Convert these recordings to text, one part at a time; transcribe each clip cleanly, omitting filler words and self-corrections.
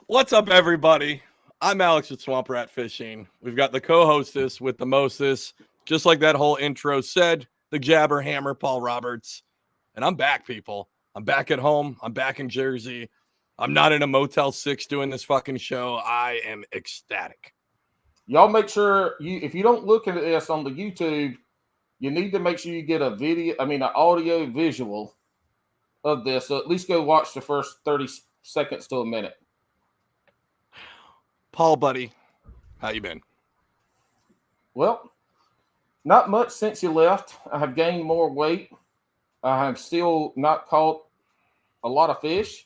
What's up, everybody? I'm Alex with Swamp Rat Fishing. We've got the co-hostess with the mostest, just like that whole intro said, the jabber hammer, Paul Roberts. And I'm back, people. I'm back at home. I'm back in Jersey. I'm not in a Motel 6 doing this fucking show. I am ecstatic. Y'all make sure if you don't look at this on the YouTube, you need to make sure you get an audio visual of this. So at least go watch the first 30 seconds to a minute. Paul, buddy, how you been? Well, not much since you left. I have gained more weight. I have still not caught a lot of fish.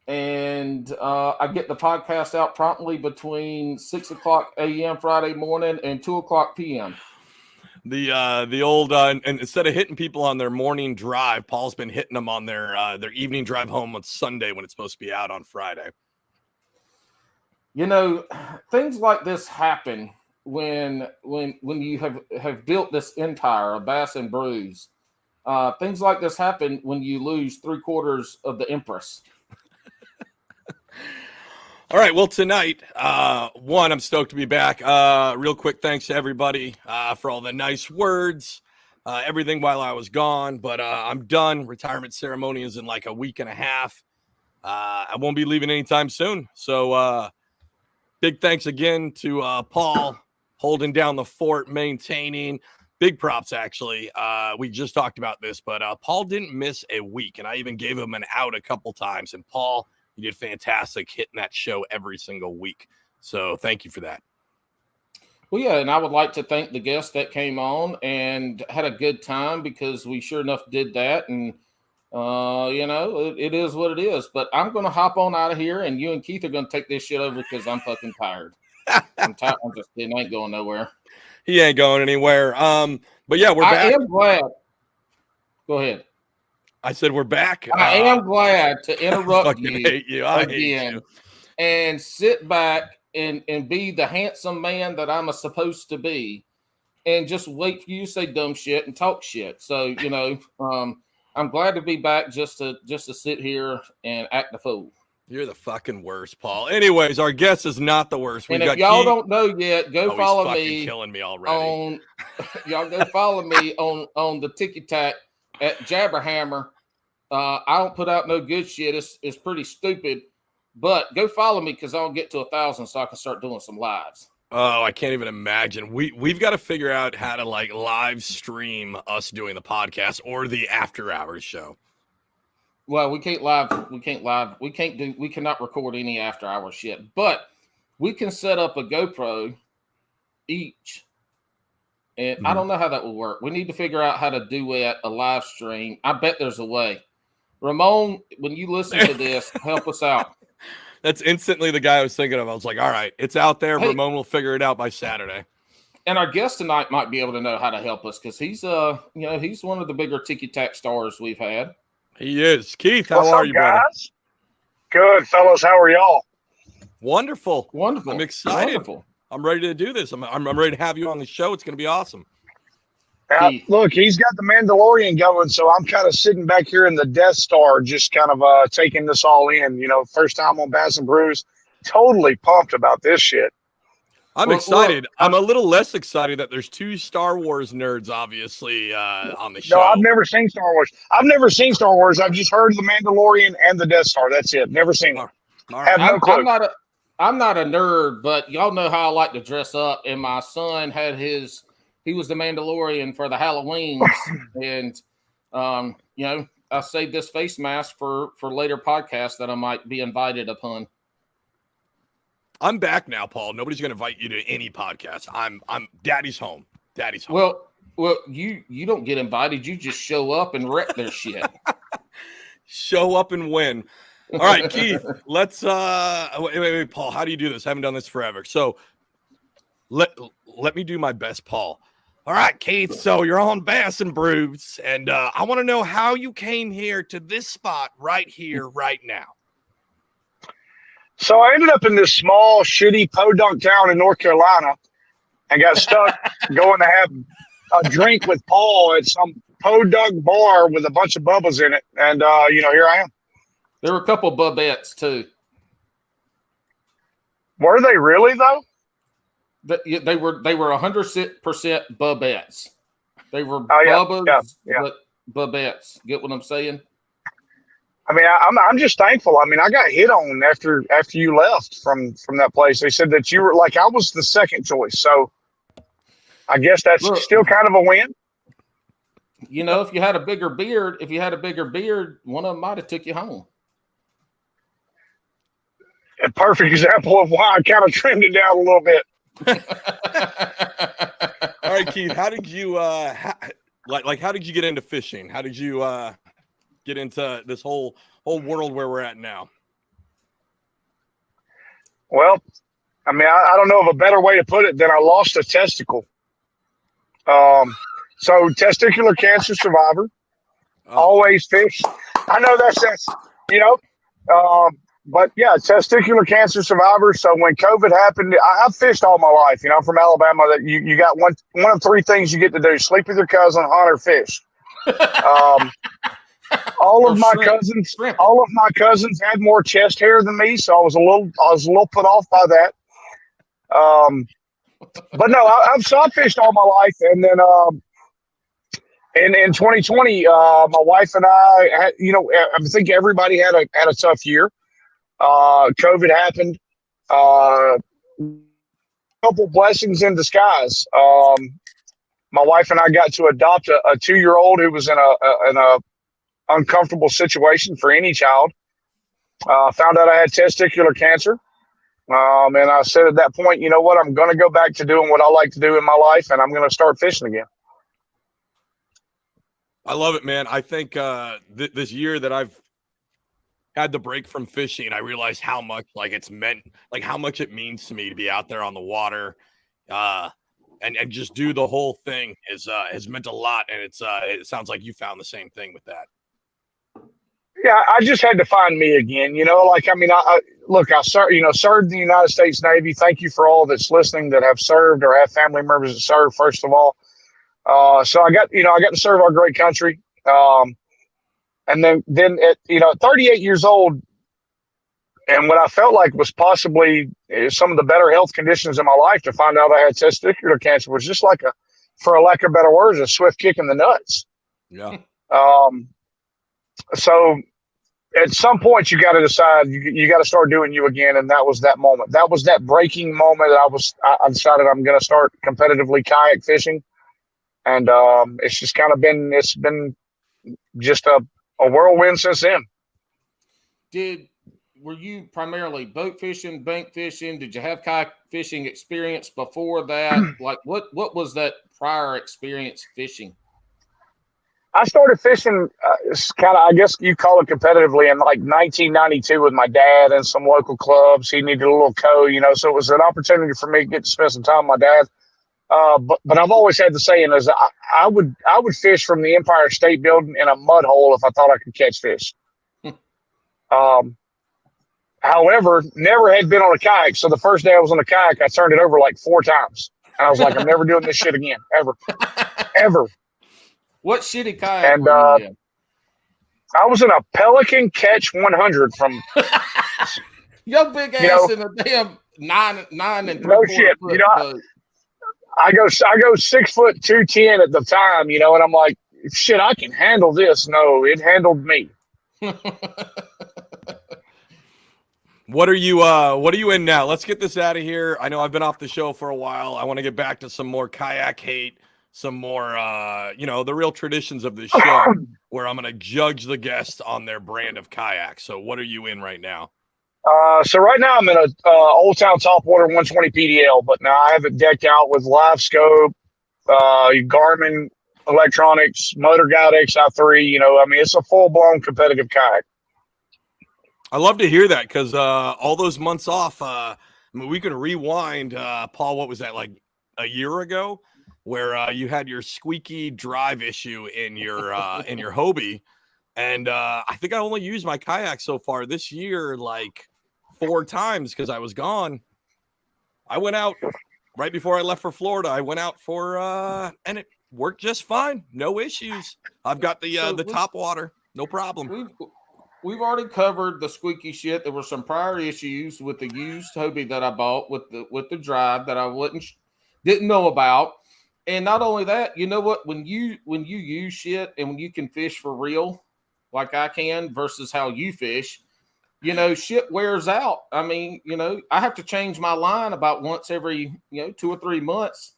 And I get the podcast out promptly between 6 o'clock a.m. Friday morning and 2 o'clock p.m. The old and instead of hitting people on their morning drive, Paul's been hitting them on their evening drive home on Sunday when it's supposed to be out on Friday. You know, things like this happen when you have built this empire of Bass and Brews. Things like this happen when you lose 3/4 of the Empress. All right, well, tonight, I'm stoked to be back. Real quick, thanks to everybody for all the nice words, everything while I was gone. But I'm done. Retirement ceremony is in like a week and a half. I won't be leaving anytime soon. So big thanks again to Paul holding down the fort, maintaining. Big props, actually. We just talked about this, but Paul didn't miss a week, and I even gave him an out a couple times. And Paul, you did fantastic hitting that show every single week. So thank you for that. Well, yeah, and I would like to thank the guests that came on and had a good time because we sure enough did that. And, it is what it is. But I'm going to hop on out of here, and you and Keith are going to take this shit over because I'm fucking tired. I'm tired. I'm just kidding. I ain't going nowhere. He ain't going anywhere. But yeah, we're back. I am glad. Go ahead. I said we're back. I am glad to interrupt you again hate you. And sit back and be the handsome man that I'm supposed to be and just wait for you to say dumb shit and talk shit. So, I'm glad to be back just to sit here and act the fool. You're the fucking worst, Paul. Anyways, our guest is not the worst. And if y'all don't know yet, go follow me. He's killing me already. Y'all go follow me on the Ticky Tack at Jabberhammer. I don't put out no good shit. It's pretty stupid, but go follow me because I'll get to 1,000 so I can start doing some lives. Oh, I can't even imagine. We've got to figure out how to like live stream us doing the podcast or the after hours show. Well, we cannot record any after hours shit, but we can set up a GoPro each. And I don't know how that will work. We need to figure out how to do a live stream. I bet there's a way. Ramon, when you listen to this, help us out. That's instantly the guy I was thinking of. I was like, all right, it's out there. Hey, Ramon will figure it out by Saturday. And our guest tonight might be able to know how to help us because he's he's one of the bigger Ticky Tack stars we've had. He is. Keith, how are you, guys? Brother? Good, fellas. How are y'all? Wonderful. I'm excited. Wonderful. I'm ready to do this. I'm ready to have you on the show. It's going to be awesome. Look, he's got the Mandalorian going, so I'm kind of sitting back here in the Death Star, just kind of taking this all in. First time on Bass and Brews. Totally pumped about this shit. I'm excited. I'm a little less excited that there's two Star Wars nerds, obviously, on the show. No, I've never seen Star Wars. I've just heard the Mandalorian and the Death Star. That's it. Never seen it. All right. I'm not a nerd, but y'all know how I like to dress up. And my son had he was the Mandalorian for the Halloweens. And, I saved this face mask for later podcasts that I might be invited upon. I'm back now, Paul. Nobody's going to invite you to any podcast. I'm Daddy's home. Daddy's home. Well, you don't get invited. You just show up and wreck their shit. Show up and win. All right, Keith, let's wait, Paul, how do you do this? I haven't done this forever. So let me do my best, Paul. All right, Keith, so you're on Bass and Brews, and I want to know how you came here to this spot right here, right now. So I ended up in this small, shitty podunk town in North Carolina and got stuck going to have a drink with Paul at some podunk bar with a bunch of bubbles in it. And, here I am. There were a couple of bubettes, too. Were they really though? They were 100% Bubettes. They were yeah, Bubba's, yeah. but Bubettes. Get what I'm saying? I mean, I'm just thankful. I mean, I got hit on after you left from that place. They said that you were like I was the second choice, so I guess that's still kind of a win. You know, if you had a bigger beard, one of them might have took you home. A perfect example of why I kind of trimmed it down a little bit. All right, Keith, how did you how did you get into fishing? How did you get into this whole world where we're at now? Well, I mean, I don't know of a better way to put it than I lost a testicle. So testicular cancer survivor, always fish. I know that's but yeah, testicular cancer survivor. So when COVID happened, I've fished all my life. You know, I'm from Alabama. That you got one of three things you get to do: sleep with your cousin, hunt, or fish. All of my cousins had more chest hair than me, so I was a little put off by that. But no, I've fished all my life, and then in 2020, my wife and I had, I think everybody had a tough year. COVID happened. Couple blessings in disguise. My wife and I got to adopt a 2-year-old who was in a uncomfortable situation for any child. Found out I had testicular cancer. And I said at that point, you know what, I'm going to go back to doing what I like to do in my life, and I'm going to start fishing again. I love it, man. I think this year that I've had the break from fishing, I realized how much how much it means to me to be out there on the water, and just do the whole thing has meant a lot. And it sounds like you found the same thing with that. Yeah, I just had to find me again. I served in the United States Navy. Thank you for all that's listening that have served or have family members that serve. First of all, so I got to serve our great country. And then at 38 years old, and what I felt like was possibly some of the better health conditions in my life, to find out I had testicular cancer was just like for a lack of better words, a swift kick in the nuts. Yeah. So at some point you got to decide you got to start doing you again. And that was that moment. That was that breaking moment that I decided I'm going to start competitively kayak fishing. And it's just kind of been just a whirlwind since then. Were you primarily boat fishing, bank fishing? Did you have kayak fishing experience before that? Like what was that prior experience fishing? I started fishing kind of, I guess you call it competitively, in like 1992 with my dad and some local clubs. He needed a little so it was an opportunity for me to get to spend some time with my dad. But I've always had the saying is I would fish from the Empire State Building in a mud hole if I thought I could catch fish. However, never had been on a kayak. So the first day I was on a kayak, I turned it over like 4 times. And I was like, I'm never doing this shit again, ever, ever. What shitty kayak were you in? I was in a Pelican Catch 100 from your big ass in a damn 9 and 3/4 no shit. foot I go 6 foot 210 at the time, and I'm like, shit, I can handle this. No, it handled me. What are you in now? Let's get this out of here. I know I've been off the show for a while. I want to get back to some more kayak hate, some more, the real traditions of this show, where I'm going to judge the guests on their brand of kayak. So what are you in right now? So right now I'm in a Old Town Topwater 120 PDL, but now I have it decked out with live scope, Garmin electronics, Motor Guide XI3. It's a full blown competitive kayak. I love to hear that, because all those months off, we can rewind, Paul. What was that, like a year ago, where you had your squeaky drive issue in your Hobie, and I think I only used my kayak so far this year like 4 times because I was gone. I went out right before I left for Florida. I went out and it worked just fine, no issues. I've got the top water, no problem. we've already covered the squeaky shit. There were some prior issues with the used Hobie that I bought with the drive that I didn't know about. And not only that, you know what? When you use shit and when you can fish for real, like I can, versus how you fish, shit wears out. I mean, I have to change my line about once every 2 or 3 months.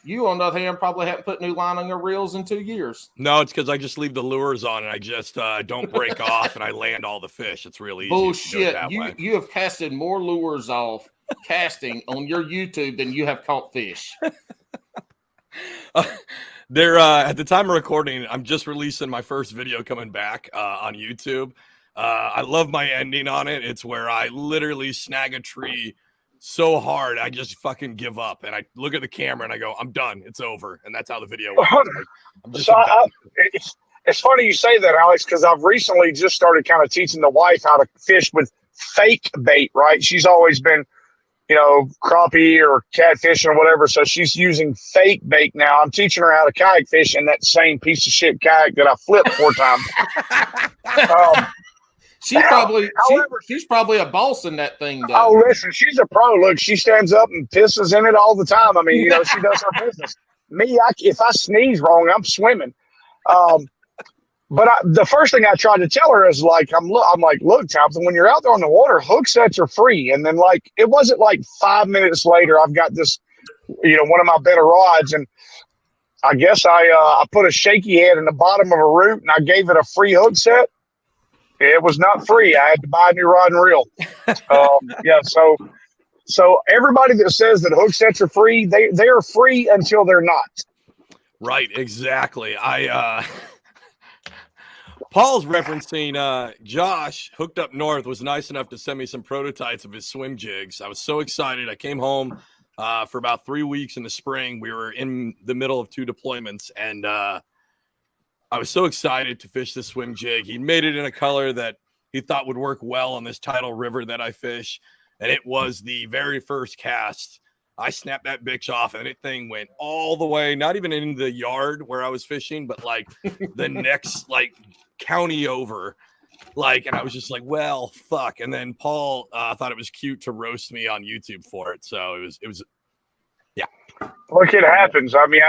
You, on the other hand, probably haven't put new line on your reels in 2 years. No, it's because I just leave the lures on and I just don't break off and I land all the fish. It's really easy. Bullshit. You have casted more lures off casting on your YouTube than you have caught fish. There, at the time of recording, I'm just releasing my first video coming back on YouTube. I love my ending on it. It's where I literally snag a tree so hard I just fucking give up, and I look at the camera and I go, "I'm done. It's over." And that's how the video went. It's funny you say that, Alex, because I've recently just started kind of teaching the wife how to fish with fake bait. Right? She's always been, crappie or catfish or whatever. So she's using fake bait now. I'm teaching her how to kayak fish in that same piece of shit kayak that I flipped 4 times. She's probably a boss in that thing, though. Oh, listen, she's a pro. Look, she stands up and pisses in it all the time. I mean, she does her business. Me, if I sneeze wrong, I'm swimming. But the first thing I tried to tell her is I'm like, look, Thompson, when you're out there on the water, hook sets are free. And then it wasn't 5 minutes later, I've got this, one of my better rods, and I guess I put a shaky head in the bottom of a root and I gave it a free hook set. It was not free. I had to buy a new rod and reel. Yeah. So everybody that says that hook sets are free, they are free until they're not. Right. Exactly. Paul's referencing Josh hooked up north was nice enough to send me some prototypes of his swim jigs. I was so excited. I came home for about 3 weeks in the spring. We were in the middle of 2 deployments, and I was so excited to fish this swim jig. He made it in a color that he thought would work well on this tidal river that I fish. And it was the very first cast. I snapped that bitch off and that thing went all the way, not even in the yard where I was fishing, but the next county over. And I was just like, well, fuck. And then Paul thought it was cute to roast me on YouTube for it. So it was, yeah. Look, it happens. I mean,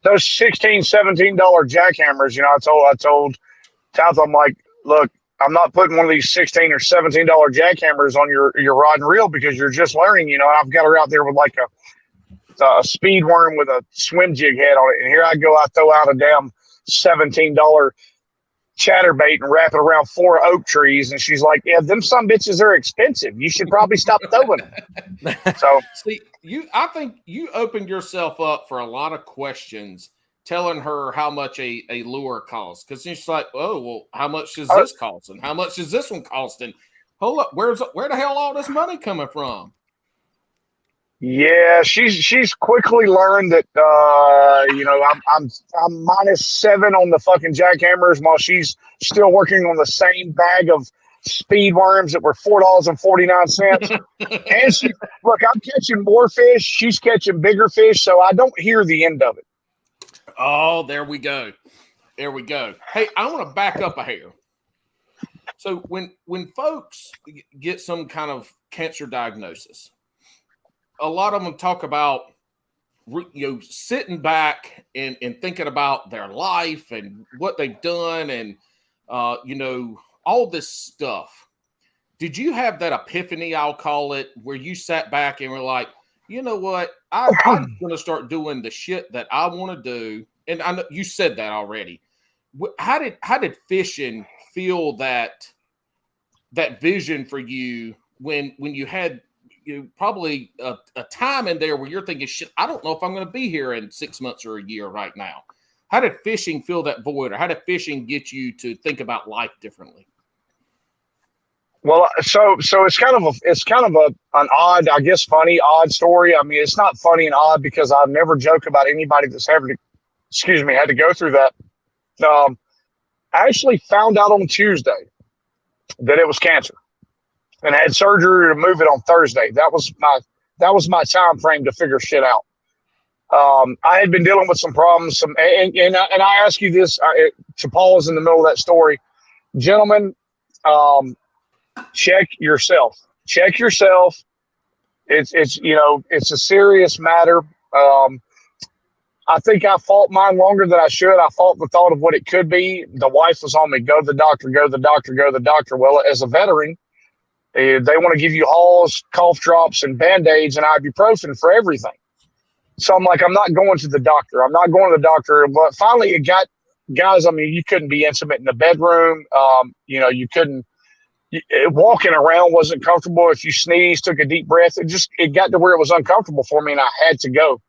those $16, $17 jackhammers, I told Towth, I'm like, look, I'm not putting one of these $16 or $17 jackhammers on your rod and reel because you're just learning, and I've got her out there with a speed worm with a swim jig head on it. And here I go, I throw out a damn $17 chatterbait and wrap it around 4 oak trees. And she's like, yeah, them some bitches are expensive. You should probably stop throwing them. So see, I think you opened yourself up for a lot of questions telling her how much a lure costs. Because she's like, oh, well, how much is this costing? How much is this one costing? Hold up, where the hell all this money coming from? Yeah, she's quickly learned that I'm -7 on the fucking jackhammers while she's still working on the same bag of speed worms that were $4.49. And I'm catching more fish, she's catching bigger fish, so I don't hear the end of it. Oh, there we go. Hey, I want to back up a hair. So when folks get some kind of cancer diagnosis, a lot of them talk about sitting back and thinking about their life and what they've done and all this stuff. Did you have that epiphany, I'll call it, where you sat back and were like, you know what? I'm going to start doing the shit that I want to do. And I know you said that already. How did fishing feel that vision for you when you had probably a time in there where you're thinking, shit, I don't know if I'm going to be here in 6 months or a year right now. How did fishing fill that void, or how did fishing get you to think about life differently? Well, so it's kind of an odd, I guess, funny, odd story. I mean, it's not funny and odd because I never joke about anybody that's had to go through that. I actually found out on Tuesday that it was cancer, and had surgery to remove it on Thursday. That was my time frame to figure shit out. I had been dealing with some problems, and I ask you this to pause in the middle of that story, gentlemen. check yourself. Check yourself. It's it's a serious matter. I think I fought mine longer than I should. I fought the thought of what it could be. The wife was on me, go to the doctor, go to the doctor, go to the doctor. Well, as a veteran, they want to give you Halls, cough drops, and Band-Aids and ibuprofen for everything. So I'm like, I'm not going to the doctor. I'm not going to the doctor. But finally it got, guys, I mean, you couldn't be intimate in the bedroom. You couldn't, walking around wasn't comfortable. If you sneezed, took a deep breath, it got to where it was uncomfortable for me and I had to go.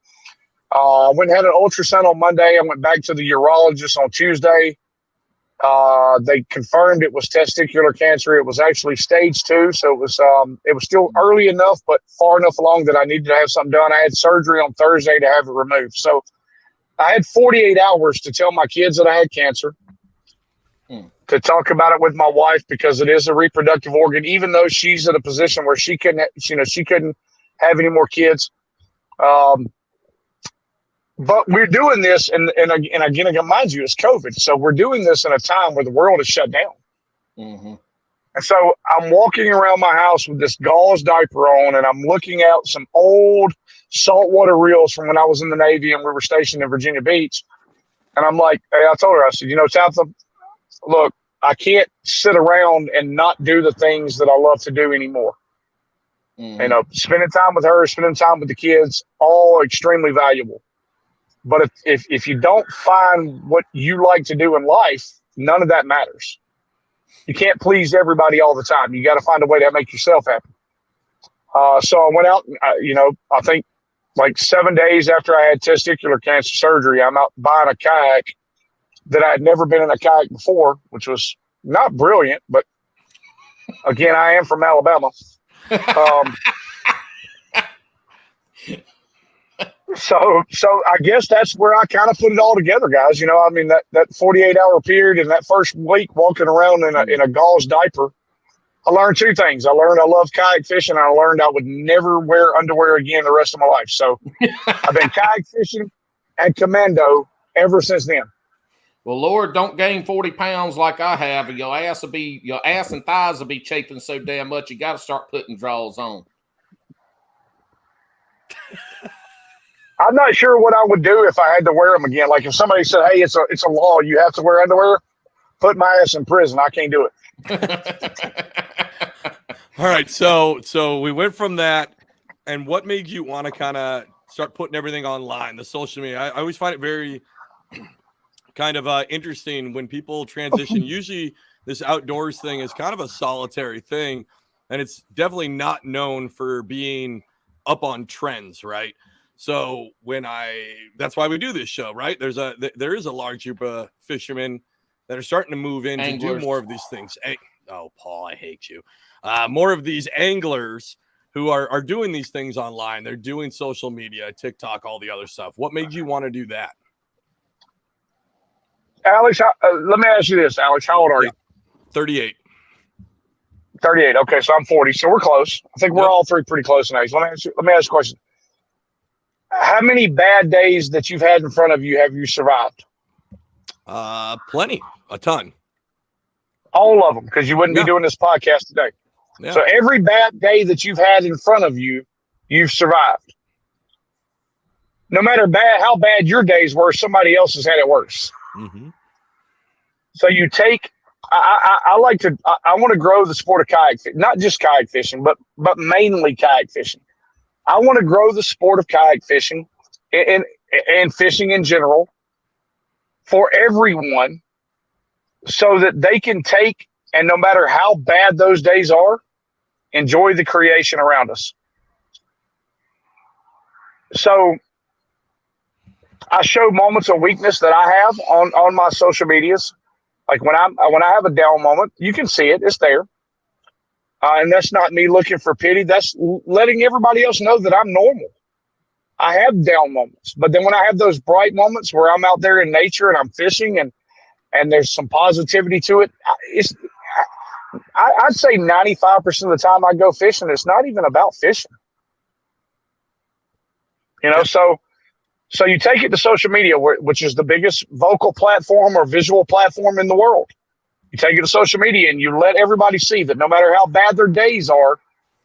I went and had an ultrasound on Monday. I went back to the urologist on Tuesday. They confirmed it was testicular cancer. It was actually stage 2. So it was still early enough, but far enough along that I needed to have something done. I had surgery on Thursday to have it removed. So I had 48 hours to tell my kids that I had cancer, to talk about it with my wife, because it is a reproductive organ, even though she's in a position where she couldn't have any more kids. But we're doing this, and again, mind you, it's COVID. So we're doing this in a time where the world is shut down. Mm-hmm. And so I'm walking around my house with this gauze diaper on, and I'm looking at some old saltwater reels from when I was in the Navy and we were stationed in Virginia Beach. And I'm like, hey, I told her, I said, Tabitha, look, I can't sit around and not do the things that I love to do anymore. Mm-hmm. Spending time with her, spending time with the kids, all extremely valuable. But if you don't find what you like to do in life, none of that matters. You can't please everybody all the time. You got to find a way to make yourself happy. So I went out, I think like 7 days after I had testicular cancer surgery, I'm out buying a kayak that I had never been in a kayak before, which was not brilliant, but again, I am from Alabama. So I guess that's where I kind of put it all together, guys. That 48-hour period and that first week walking around in a gauze diaper, I learned 2 things. I learned I love kayak fishing. And I learned I would never wear underwear again the rest of my life. So I've been kayak fishing and commando ever since then. Well, Lord, don't gain 40 pounds like I have, and your ass and thighs will be chafing so damn much. You got to start putting draws on. I'm not sure what I would do if I had to wear them again. Like if somebody said, hey, it's a law, you have to wear underwear, put my ass in prison. I can't do it. All right. So we went from that. And what made you want to kind of start putting everything online, the social media? I always find it very kind of interesting when people transition. Usually this outdoors thing is kind of a solitary thing. And it's definitely not known for being up on trends, right? So that's why we do this show, right? There is a large group of fishermen that are starting to move in to do more of these things. Hey, oh, Paul, I hate you. More of these anglers who are doing these things online. They're doing social media, TikTok, all the other stuff. What made you want to do that? Alex, let me ask you this, Alex. How old are you? 38. 38. Okay, so I'm 40. So we're close. I think we're all three pretty close in age. Let me ask you a question. How many bad days that you've had in front of you have you survived? Plenty, a ton. All of them, because you wouldn't be doing this podcast today. Yeah. So every bad day that you've had in front of you, you've survived. No matter how bad your days were, somebody else has had it worse. Mm-hmm. So you take. I want to grow the sport of kayak fishing, not just kayak fishing, but mainly kayak fishing. I want to grow the sport of kayak fishing and fishing in general for everyone so that they can take, and no matter how bad those days are, enjoy the creation around us. So I show moments of weakness that I have on my social medias. Like when I have a down moment, you can see it. It's there. And that's not me looking for pity. That's letting everybody else know that I'm normal. I have down moments. But then when I have those bright moments where I'm out there in nature and I'm fishing and there's some positivity to it, I'd say 95% of the time I go fishing, it's not even about fishing. So you take it to social media, which is the biggest vocal platform or visual platform in the world. You take it to social media and you let everybody see that no matter how bad their days are,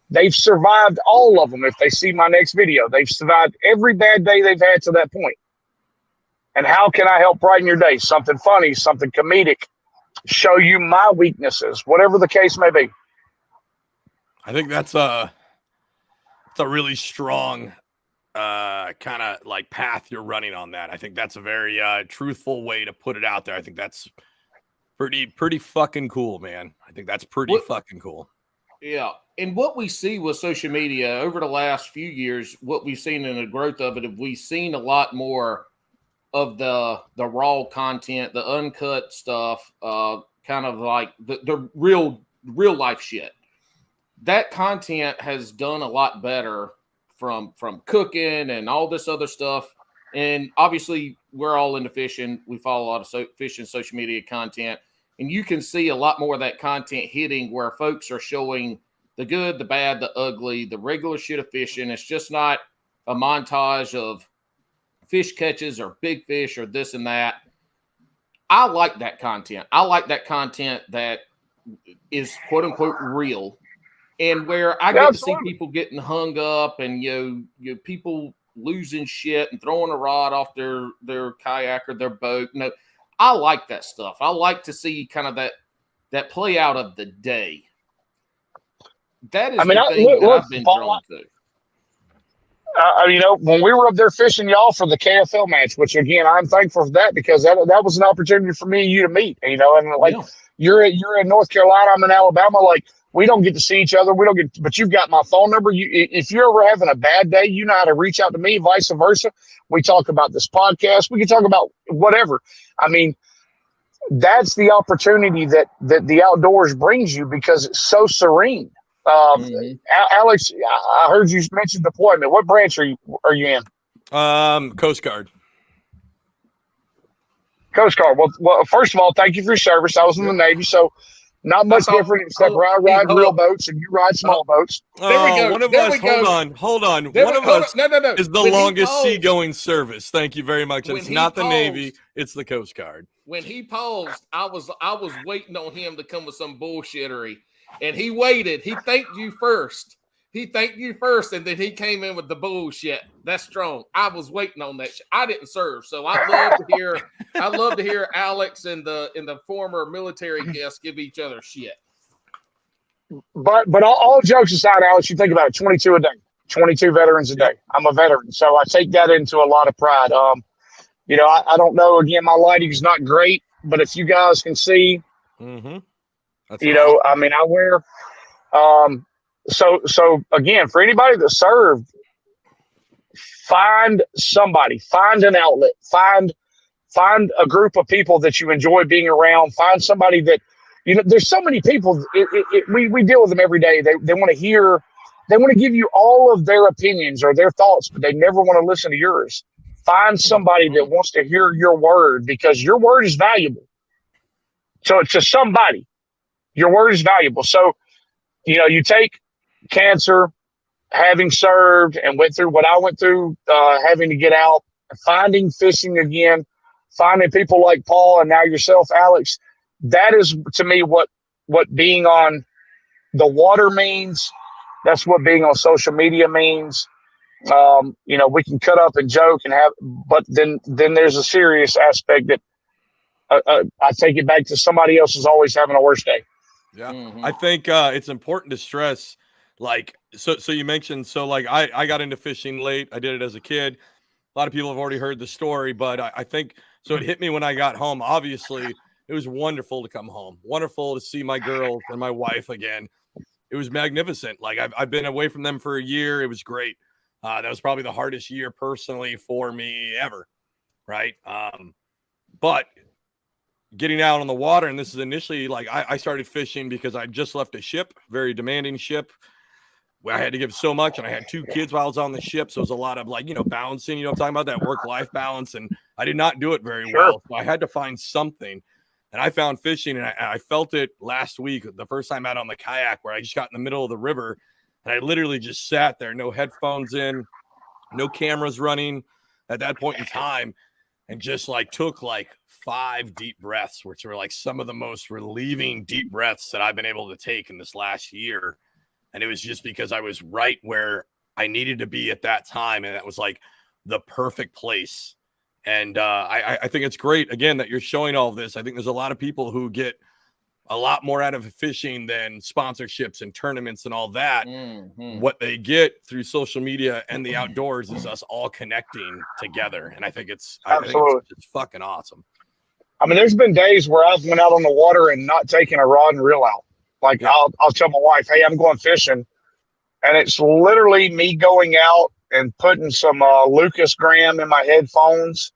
they've survived all of them. If they see my next video, they've survived every bad day they've had to that point. And how can I help brighten your day? Something funny, something comedic, show you my weaknesses, whatever the case may be. I think that's a really strong kind of like path you're running on that. I think that's a very truthful way to put it out there. I think that's pretty fucking cool, man. I think that's pretty fucking cool. Yeah. And what we see with social media over the last few years, what we've seen in the growth of it, we've seen a lot more of the raw content, the uncut stuff, kind of like the real life shit. That content has done a lot better from cooking and all this other stuff. And obviously we're all into fishing. We follow a lot of fishing social media content, and you can see a lot more of that content hitting where folks are showing the good, the bad, the ugly, the regular shit of fishing. It's just not a montage of fish catches or big fish or this and that. I like that content. I like that content that is quote unquote real, and where I get to see people getting hung up and you know people losing shit and throwing a rod off their kayak or their boat. No, I like that stuff. I like to see kind of that play out of the day. That is the thing that I've been drawn to. When we were up there fishing y'all for the KFL match, which again, I'm thankful for that because that was an opportunity for me and you to meet, and like you're in North Carolina, I'm in Alabama. Like we don't get to see each other. But you've got my phone number. If you're ever having a bad day, you know how to reach out to me, vice versa. We talk about this podcast. We can talk about whatever. I mean, that's the opportunity that the outdoors brings you because it's so serene. Alex, I heard you mention deployment. What branch are you in? Coast Guard. Coast Guard. Well, first of all, thank you for your service. I was in the Navy, so not much different except I ride real boats and you ride small boats. There we go. One of there us. Hold on. One of us is the longest seagoing service. Thank you very much. And it's not the Navy; it's the Coast Guard. When he paused, I was waiting on him to come with some bullshittery. And he waited. He thanked you first. And then he came in with the bullshit. That's strong. I was waiting on that. I didn't serve, so I love to hear Alex and the former military guests give each other shit. But all jokes aside, Alex, you think about it: 22 a day, 22 veterans a day. I'm a veteran, so I take that into a lot of pride. I don't know. Again, my lighting's not great, but if you guys can see. Mm-hmm. I mean, I wear, so again, for anybody that served, find somebody, find an outlet, find a group of people that you enjoy being around, find somebody that, there's so many people, we deal with them every day. They want to give you all of their opinions or their thoughts, but they never want to listen to yours. Find somebody that wants to hear your word because your word is valuable. So to somebody. Your word is valuable. So, you take cancer, having served and went through what I went through, having to get out, finding fishing again, finding people like Paul and now yourself, Alex. That is to me what being on the water means. That's what being on social media means. We can cut up and joke but then there's a serious aspect that I take it back to somebody else is always having a worse day. Yeah, I think it's important to stress, like, so you mentioned, I got into fishing late. I did it as a kid. A lot of people have already heard the story, but I think, so it hit me when I got home. Obviously, it was wonderful to come home. Wonderful to see my girls and my wife again. It was magnificent. Like, I've been away from them for a year. It was great. That was probably the hardest year personally for me ever, right? But getting out on the water, and this is initially like I started fishing because I just left a ship, very demanding ship. Where I had to give so much, and I had 2 kids while I was on the ship, so it was a lot of balancing. I'm talking about that work-life balance, and I did not do it very well. So I had to find something, and I found fishing, and I felt it last week, the first time out on the kayak, where I just got in the middle of the river, and I literally just sat there, no headphones in, no cameras running at that point in time. and just like took like 5 deep breaths, which were like some of the most relieving deep breaths that I've been able to take in this last year. And it was just because I was right where I needed to be at that time. And that was like the perfect place. And I think it's great, again, that you're showing all of this. I think there's a lot of people who get a lot more out of fishing than sponsorships and tournaments and all that. Mm-hmm. What they get through social media and the outdoors is us all connecting together. And I think it's fucking awesome. I mean, there's been days where I've went out on the water and not taken a rod and reel out. Like I'll tell my wife, hey, I'm going fishing. And it's literally me going out and putting some Lucas Graham in my headphones,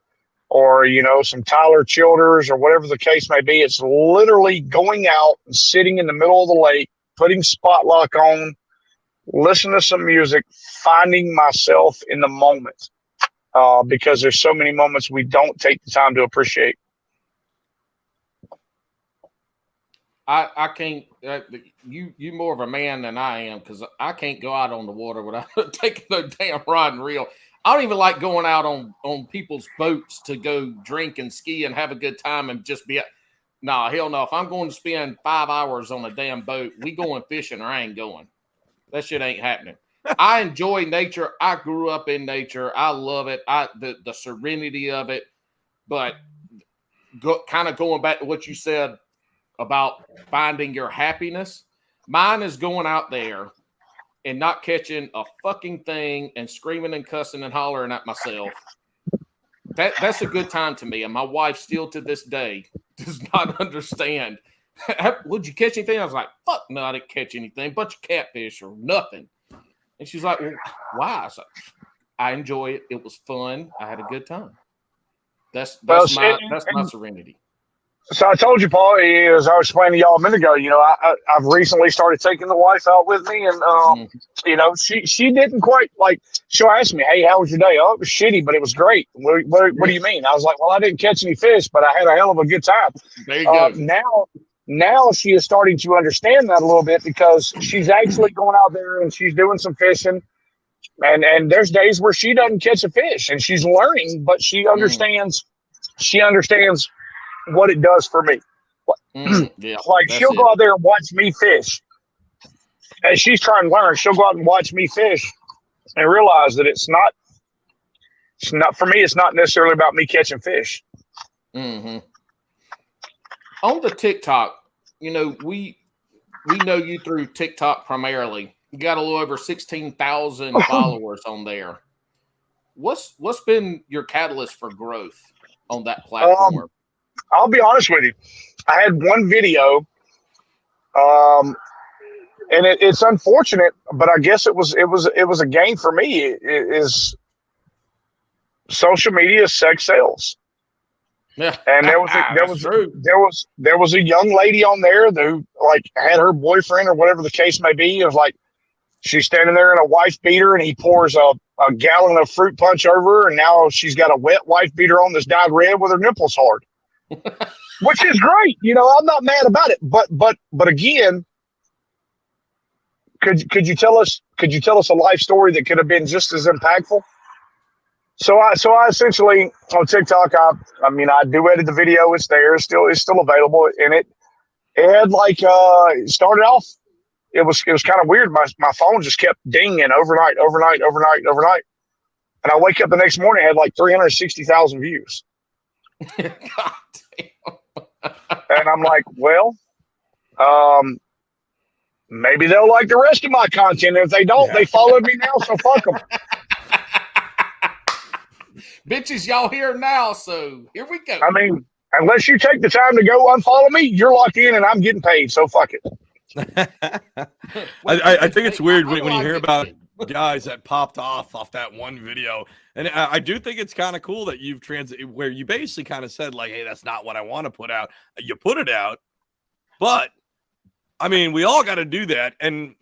or, you know, some Tyler Childers or whatever the case may be. It's literally going out and sitting in the middle of the lake, putting spot lock on, listening to some music, finding myself in the moment, because there's so many moments we don't take the time to appreciate. I can't. You more of a man than I am, because I can't go out on the water without taking the damn rod and reel. I don't even like going out on people's boats to go drink and ski and have a good time and just be. Nah, hell no. If I'm going to spend 5 hours on a damn boat, we going fishing or I ain't going. That shit ain't happening. I enjoy nature. I grew up in nature. I love it. The serenity of it. But kind of going back to what you said about finding your happiness, mine is going out there and not catching a fucking thing and screaming and cussing and hollering at myself. That's a good time to me. And my wife still to this day does not understand. Would you catch anything? I was like, fuck no, I didn't catch anything. Bunch of catfish or nothing. And she's like, well, why? I was like, I enjoy it. It was fun. I had a good time. That's my serenity. So I told you, Paul, as I was explaining to y'all a minute ago, you know, I've recently started taking the wife out with me, and you know, she didn't quite like. She'll ask me, "Hey, how was your day?" Oh, it was shitty, but it was great. What do you mean? I was like, "Well, I didn't catch any fish, but I had a hell of a good time." There you go. Now she is starting to understand that a little bit, because she's actually going out there and she's doing some fishing, and there's days where she doesn't catch a fish, and she's learning, but she understands. She understands what it does for me. Like she'll go out there and watch me fish. As she's trying to learn, she'll go out and watch me fish and realize that it's not for me. It's not necessarily about me catching fish. Mm-hmm. On the TikTok, you know, we know you through TikTok primarily. You got a little over 16,000 followers on there. What's been your catalyst for growth on that platform? I'll be honest with you. I had one video, and it's unfortunate, but I guess it was a gain for me. It is social media sex sales. Yeah, and there was a young lady on there who like had her boyfriend or whatever the case may be. It was like she's standing there in a wife beater, and he pours a gallon of fruit punch over her, and now she's got a wet wife beater on that's dyed red with her nipples hard. Which is great, you know. I'm not mad about it, but again, could you tell us a life story that could have been just as impactful? So I essentially on TikTok, I mean I duetted the video. It's there, it's still available, and it had like it started off. It was kind of weird. My phone just kept dinging overnight, and I wake up the next morning, it had like 360,000 views. God damn. And I'm like, well, maybe they'll like the rest of my content. If they don't, they followed me now, so fuck them. Bitches, y'all here now, so here we go. I mean, unless you take the time to go unfollow me, you're locked in and I'm getting paid, so fuck it. I think it's weird when you hear about guys that popped off that one video. And I do think it's kind of cool that you've where you basically kind of said like, hey, that's not what I want to put out. You put it out, but I mean, we all got to do that. And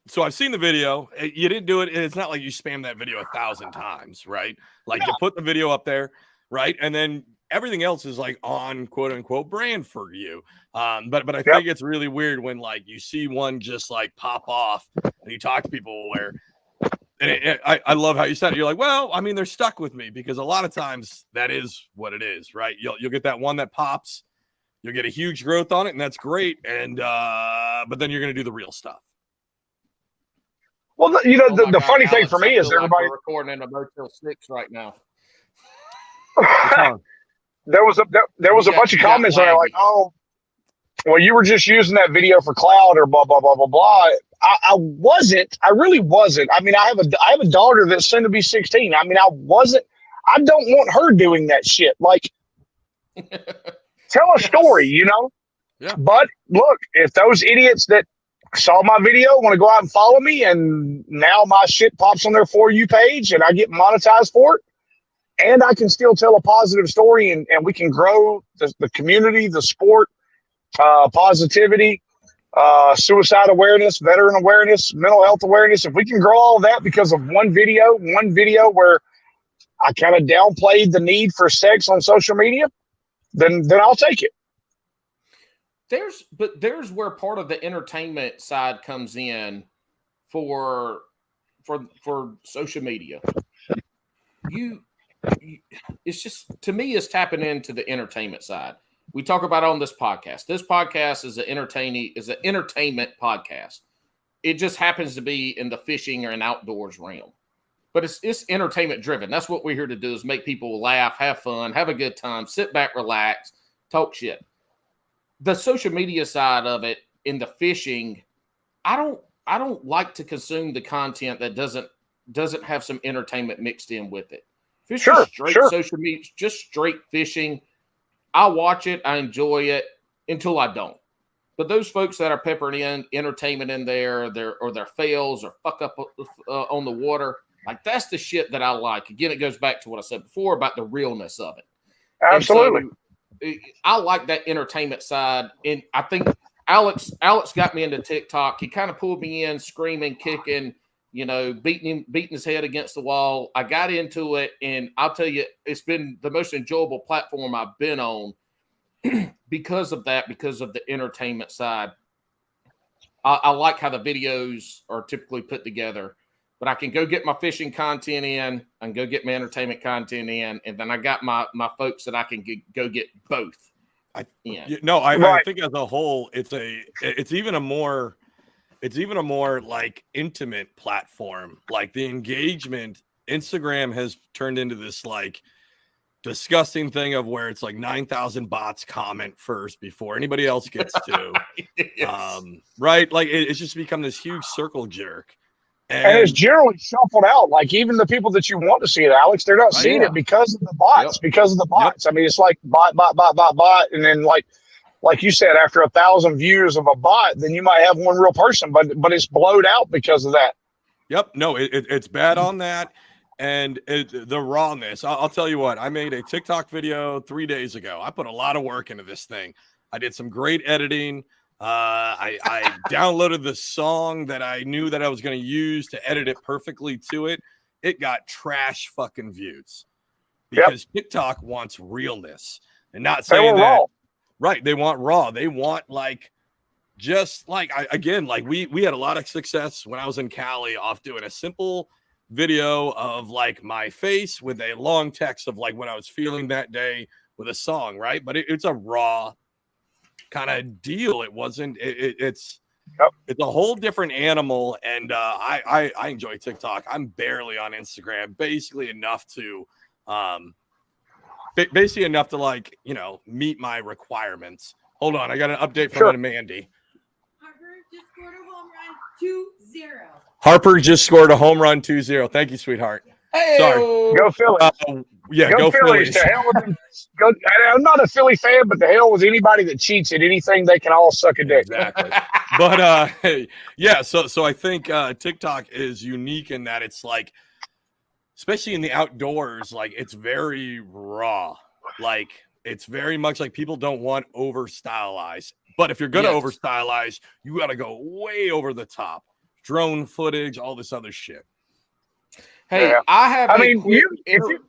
so I've seen the video. You didn't do it. And it's not like you spammed that video 1,000 times, right? Like you put the video up there, right? And then everything else is like on quote unquote brand for you. But I think it's really weird when like you see one just like pop off and you talk to people where And I love how you said it. You're like, well, I mean, they're stuck with me because a lot of times that is what it is, right? You'll get that one that pops, you'll get a huge growth on it, and that's great. And but then you're going to do the real stuff. Well, the funny thing Alex, for me is everybody we're recording in a Motel 6 right now. there was a bunch of comments that are like, oh, well, you were just using that video for clout or blah blah blah blah blah. I wasn't. I really wasn't. I mean, I have a daughter that's soon to be 16. I mean, I wasn't. I don't want her doing that shit. Like, tell a story, you know. Yeah. But look, if those idiots that saw my video want to go out and follow me, and now my shit pops on their For You page, and I get monetized for it, and I can still tell a positive story, and we can grow the community, the sport, positivity, suicide awareness, veteran awareness, mental health awareness. If we can grow all of that because of one video where I kind of downplayed the need for sex on social media, then I'll take it. There's where part of the entertainment side comes in for social media. It's just, to me, it's tapping into the entertainment side. We talk about it on this podcast. This podcast is an entertainment podcast. It just happens to be in the fishing or an outdoors realm. But it's entertainment driven. That's what we're here to do, is make people laugh, have fun, have a good time, sit back, relax, talk shit. The social media side of it in the fishing, I don't like to consume the content that doesn't have some entertainment mixed in with it. Fishing social media, just straight fishing. I watch it, I enjoy it until I don't. But those folks that are peppering in entertainment in there, their fails or fuck up on the water, like, that's the shit that I like. Again, it goes back to what I said before about the realness of it. Absolutely. I like that entertainment side, and I think Alex got me into TikTok. He kind of pulled me in, screaming, kicking, beating his head against the wall. I got into it, and I'll tell you, it's been the most enjoyable platform I've been on because of that, because of the entertainment side. I like how the videos are typically put together. But I can go get my fishing content in, I can go get my entertainment content in, and then I got my folks that I can go get both. I think as a whole, it's even a more like intimate platform. Like, the engagement, Instagram has turned into this like disgusting thing of where it's like 9,000 bots comment first before anybody else gets to. Yes. Right? Like, it's just become this huge circle jerk. And it's generally shuffled out. Like, even the people that you want to see it, Alex, they're not seeing it because of the bots. I mean, it's like bot. And then like you said, after 1,000 views of a bot, then you might have one real person, but it's blowed out because of that. Yep. No, it's bad on that. And the rawness. I'll tell you what, I made a TikTok video 3 days ago. I put a lot of work into this thing. I did some great editing. I downloaded the song that I knew that I was going to use to edit it perfectly to it. It got trash fucking views because TikTok wants realness, and not saying that raw. Right. They want raw. They want like, just like, we had a lot of success when I was in Cali off doing a simple video of like my face with a long text of like what I was feeling that day with a song. Right. But it's a raw kind of deal. It wasn't. It's a whole different animal, and I enjoy TikTok. I'm barely on Instagram, basically enough to like meet my requirements. Hold on, I got an update from Mandy. Harper just scored a home run 2-0. Thank you, sweetheart. Hey, sorry. Go Phillies. Go Phillies. To hell with them. I'm not a Philly fan, but the hell with anybody that cheats at anything, they can all suck a dick. Exactly. But so I think TikTok is unique in that it's like, especially in the outdoors, like, it's very raw. Like, it's very much like people don't want over stylized. But if you're gonna over stylize, you gotta go way over the top. Drone footage, all this other shit. Hey, I have.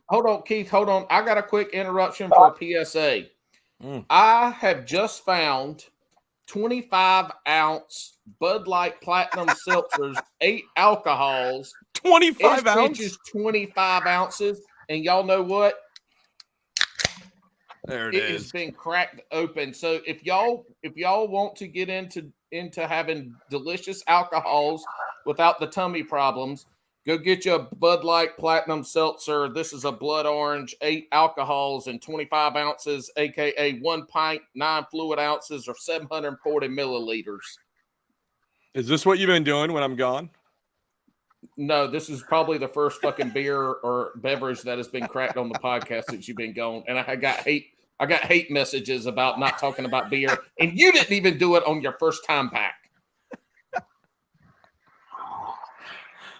Hold on, Keith. Hold on. I got a quick interruption for a PSA. I have just found 25-ounce Bud Light Platinum Seltzers, 8 alcohols, 25 His ounce? fish is 25 ounces. And y'all know what? There it It is. has been cracked open. So if y'all want to get into having delicious alcohols without the tummy problems, go get you a Bud Light Platinum Seltzer. This is a blood orange, 8 alcohols and 25 ounces, aka 1 pint, 9 fluid ounces, or 740 milliliters. Is this what you've been doing when I'm gone? No, this is probably the first fucking beer or beverage that has been cracked on the podcast since you've been gone. And I got hate messages about not talking about beer, and you didn't even do it on your first time pack.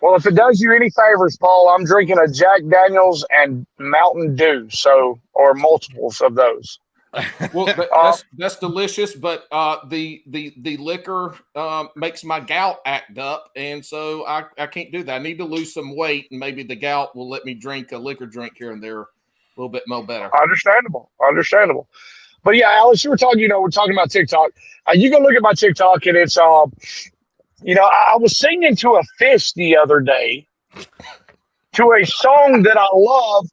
Well, if it does you any favors, Paul, I'm drinking a Jack Daniels and Mountain Dew, or multiples of those. Well, that's delicious, but the liquor makes my gout act up, and so I can't do that. I need to lose some weight, and maybe the gout will let me drink a liquor drink here and there a little bit more better. Understandable. But yeah, Alex, we're talking about TikTok. You go look at my TikTok, and it's I was singing to a fish the other day to a song that I love,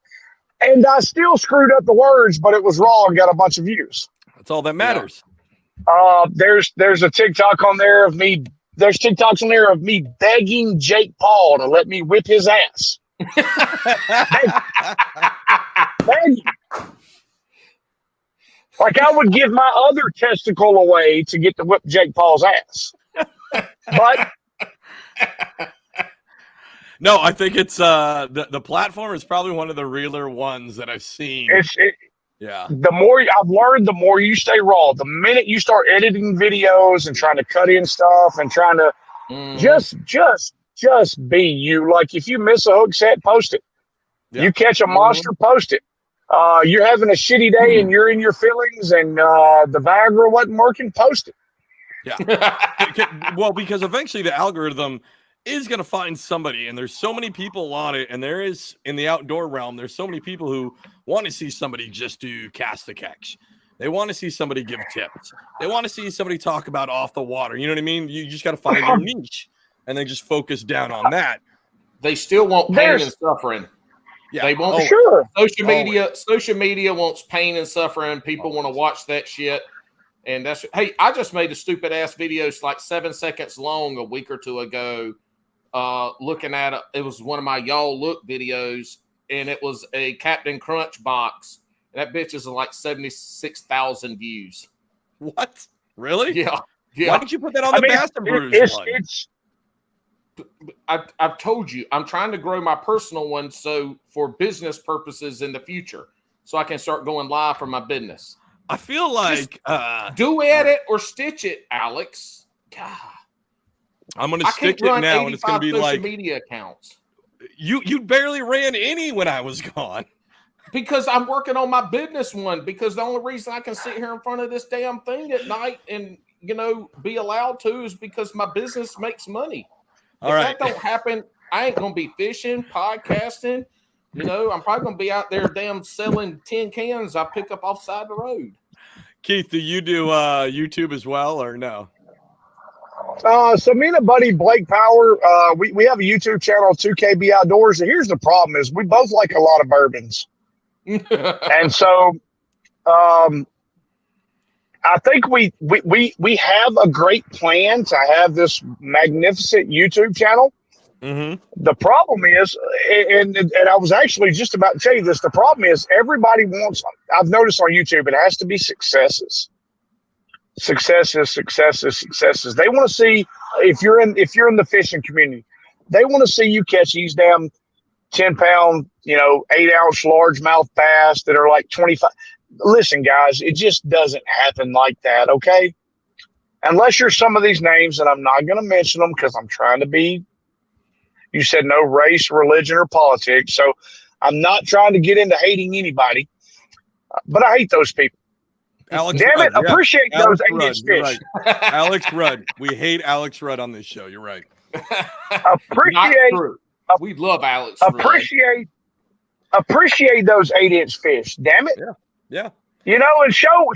and I still screwed up the words, but it was raw and got a bunch of views. That's all that matters. There's a TikTok on there of me. There's TikToks on there of me begging Jake Paul to let me whip his ass. Begging. Like I would give my other testicle away to get to whip Jake Paul's ass. But no, I think it's the platform is probably one of the realer ones that I've seen. Yeah. The more I've learned, the more you stay raw. The minute you start editing videos and trying to cut in stuff and trying to just be you. Like if you miss a hook set, post it. Yeah. You catch a monster, post it. You're having a shitty day and you're in your feelings and the Viagra wasn't working, post it. Yeah. Well, because eventually the algorithm is going to find somebody, and there's so many people on it, and there is in the outdoor realm, there's so many people who want to see somebody just do cast the catch. They want to see somebody give tips. They want to see somebody talk about off the water. You know what I mean? You just got to find your niche and then just focus down on that. They still want pain and suffering. Yeah. They won't. Sure. Social media wants pain and suffering. People want to watch that shit. And hey, I just made a stupid ass video. It's like 7 seconds long a week or two ago. Looking at it, it was one of my y'all look videos, and it was a Captain Crunch box. That bitch is like 76,000 views. What? Really? Yeah. Why did you put that on the Bass and Brews one? I've told you, I'm trying to grow my personal one so for business purposes in the future, so I can start going live for my business. I feel like do edit or stitch it, Alex. God. I'm going to stick it now, and it's going to be like media accounts. You barely ran any when I was gone. Because I'm working on my business one. Because the only reason I can sit here in front of this damn thing at night and be allowed to is because my business makes money. If that don't happen, I ain't going to be fishing, podcasting. I'm probably going to be out there damn selling tin cans I pick up off the side of the road. Keith, do you do YouTube as well or no? So me and a buddy, Blake Power, we have a YouTube channel, 2KB Outdoors. And here's the problem is we both like a lot of bourbons. And so I think we have a great plan to have this magnificent YouTube channel. Mm-hmm. The problem is, and I was actually just about to tell you this, the problem is everybody wants, I've noticed on YouTube, it has to be successes. Successes. They want to see if you're in the fishing community, they want to see you catch these damn 10-pound, 8-ounce largemouth bass that are like 25. Listen, guys, it just doesn't happen like that, okay? Unless you're some of these names, and I'm not going to mention them because I'm trying to be. You said no race, religion, or politics, so I'm not trying to get into hating anybody, but I hate those people. Alex Damn Rudd, it! Appreciate those 8-inch fish. Right. Alex Rudd. We hate Alex Rudd on this show. You're right. We love Alex Rudd. Appreciate those 8-inch fish. Damn it! Yeah. And show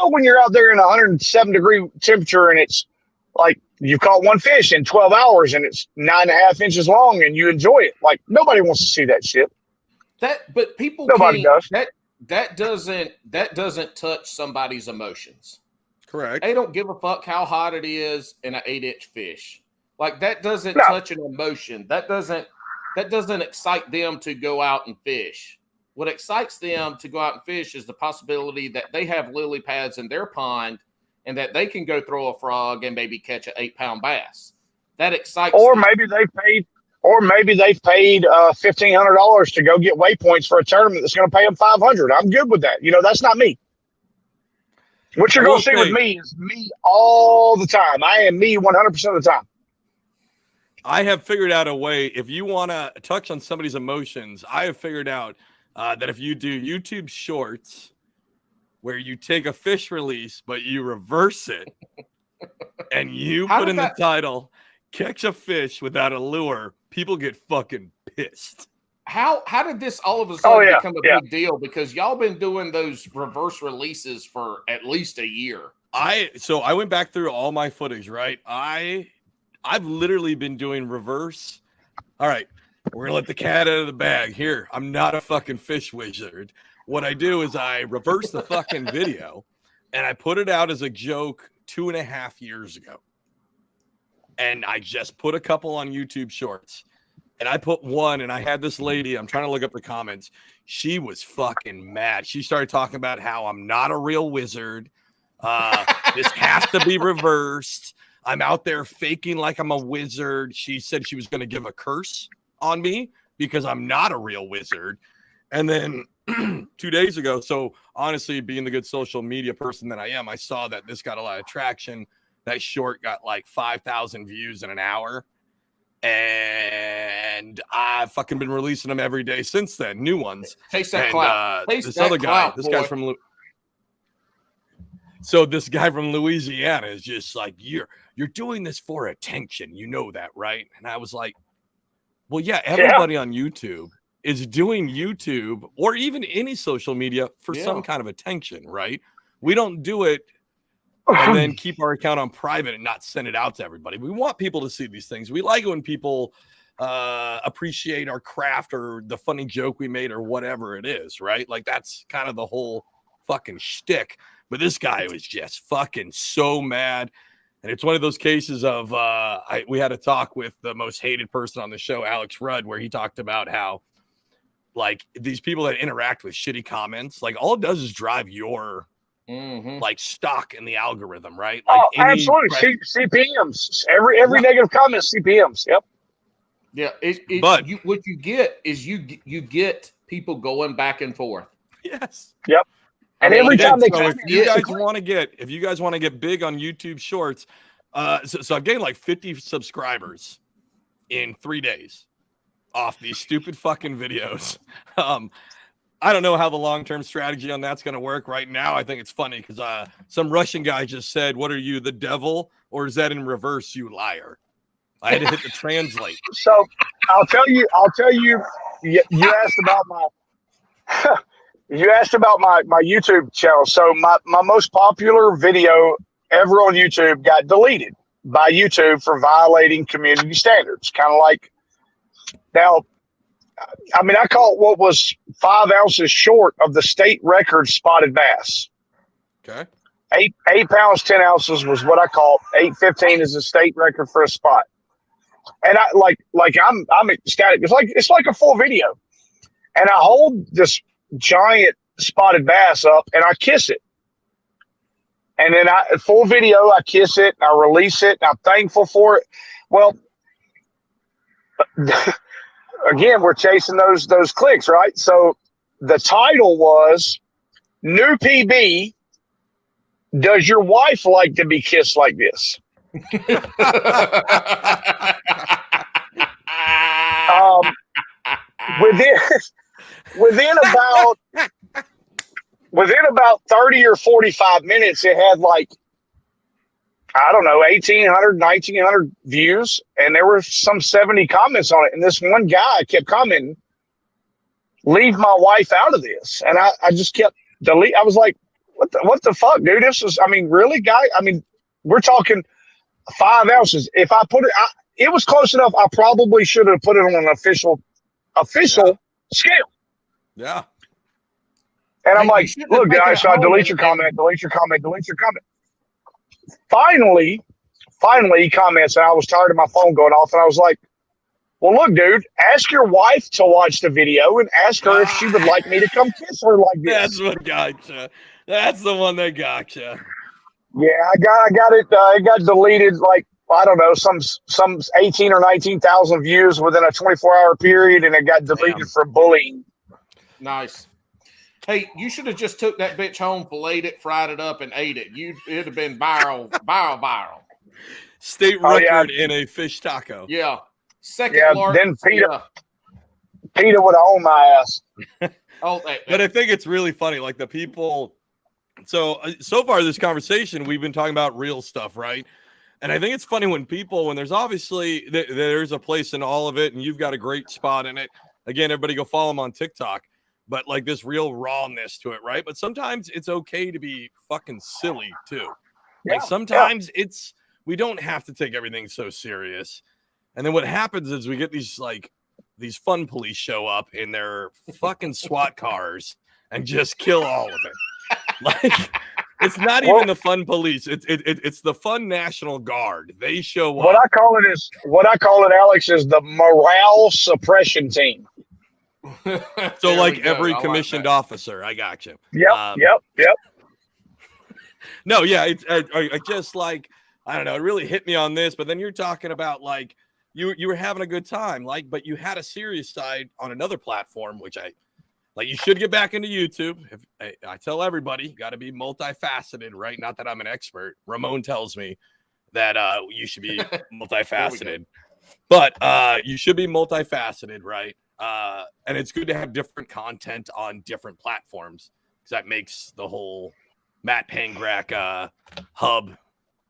when you're out there in 107 degree temperature and it's like you caught one fish in 12 hours and it's 9.5 inches long and you enjoy it. Like, nobody wants to see that shit. But people Nobody can't. does. That doesn't touch somebody's emotions. Correct. They don't give a fuck how hot it is in an 8-inch fish. Like, that doesn't No. touch an emotion. That doesn't excite them to go out and fish. What excites them to go out and fish is the possibility that they have lily pads in their pond and that they can go throw a frog and maybe catch an 8-pound bass. That excites them. Maybe they've paid $1,500 to go get waypoints for a tournament that's going to pay them $500. I'm good with that. That's not me. What you're going to see with me is me all the time. I am me 100% of the time. I have figured out a way. If you want to touch on somebody's emotions, I have figured out that if you do YouTube Shorts, where you take a fish release but you reverse it, and you put in the title, "Catch a fish without a lure," people get fucking pissed. How did this all of a sudden become a big deal? Because y'all been doing those reverse releases for at least a year. So I went back through all my footage, right? I've literally been doing reverse. All right, we're gonna let the cat out of the bag. Here, I'm not a fucking fish wizard. What I do is I reverse the fucking video and I put it out as a joke 2.5 years ago. And I just put a couple on YouTube Shorts. And I put one, and I had this lady, I'm trying to look up the comments. She was fucking mad. She started talking about how I'm not a real wizard. This has to be reversed. I'm out there faking like I'm a wizard. She said she was going to give a curse on me because I'm not a real wizard. And then 2 days ago, so honestly, being the good social media person that I am, I saw that this got a lot of traction. That short got like 5,000 views in an hour. And I've fucking been releasing them every day since then, new ones. Taste that clout. This guy's from So this guy from Louisiana is just like, you're doing this for attention. You know that, right? And I was like, well, yeah, everybody on YouTube is doing YouTube or even any social media for some kind of attention, right? We don't do it and then keep our account on private and not send it out to everybody. We want people to see these things. We like it when people appreciate our craft or the funny joke we made or whatever it is, right? Like, that's kind of the whole fucking shtick. But this guy was just fucking so mad. And it's one of those cases of we had a talk with the most hated person on the show, Alex Rudd, where he talked about how, like, these people that interact with shitty comments, like, all it does is drive your like stock in the algorithm, right? Like, absolutely. CPMs. Every negative comment is CPMs. Yep. Yeah. But what you get is you get people going back and forth. Yes. Yep. And every time they come, if you guys want to get big on YouTube Shorts, so I've gained like 50 subscribers in 3 days off these stupid fucking videos. I don't know how the long-term strategy on that's going to work right now. I think it's funny because some Russian guy just said, "What are you, the devil? Or is that in reverse, you liar?" I had to hit the translate. So I'll tell you, you asked about my YouTube channel. So my most popular video ever on YouTube got deleted by YouTube for violating community standards. Kind of like, now, I mean, I caught what was 5 ounces short of the state record spotted bass. Okay. 8 pounds, 10 ounces was what I caught. 8:15 is the state record for a spot. And I'm ecstatic. It's like a full video. And I hold this giant spotted bass up and I kiss it. And then full video, I kiss it, I release it, and I'm thankful for it. Well, again, we're chasing those clicks, right? So the title was "New PB, Does Your Wife Like to Be Kissed Like This?" Within about 30 or 45 minutes, it had like, I don't know, 1,800, 1,900 views, and there were some 70 comments on it. And this one guy kept commenting, "Leave my wife out of this." And I just kept I was like, what the fuck, dude? This is, I mean, really, guy? I mean, we're talking 5 ounces. If I put it, it was close enough. I probably should have put it on an official scale. Yeah. And I'm like, look, guys, so I delete your comment. Finally, he comments, and I was tired of my phone going off, and I was like, well, look, dude, ask your wife to watch the video and ask her if she would like me to come kiss her like this. That's what gotcha. That's the one that gotcha. Yeah, I got it. It got deleted like, I don't know, some 18 or 19,000 views within a 24-hour period, and it got deleted for bullying. Nice. Hey, you should have just took that bitch home, filleted it, fried it up, and ate it. It'd have been viral. State record in a fish taco. Yeah. Second then PETA would have owned my ass. But I think it's really funny, like the people. So far this conversation, we've been talking about real stuff, right? And I think it's funny when there's obviously there's a place in all of it, and you've got a great spot in it. Again, everybody go follow him on TikTok. But like this real rawness to it, right? But sometimes it's okay to be fucking silly too. Like sometimes we don't have to take everything so serious. And then what happens is we get these fun police show up in their fucking SWAT cars and just kill all of it. Like it's not even the fun police. It's the fun National Guard. They show up. What I call it, Alex, is the morale suppression team. So like every commissioned officer, I got you. Yep. No, yeah, I just like, I don't know, it really hit me on this, but then you're talking about like you were having a good time, like, but you had a serious side on another platform, which you should get back into YouTube. If I tell everybody, you got to be multifaceted, right? Not that I'm an expert. Ramon tells me that you should be multifaceted, but you should be multifaceted, right? And it's good to have different content on different platforms because that makes the whole Matt Pangrac hub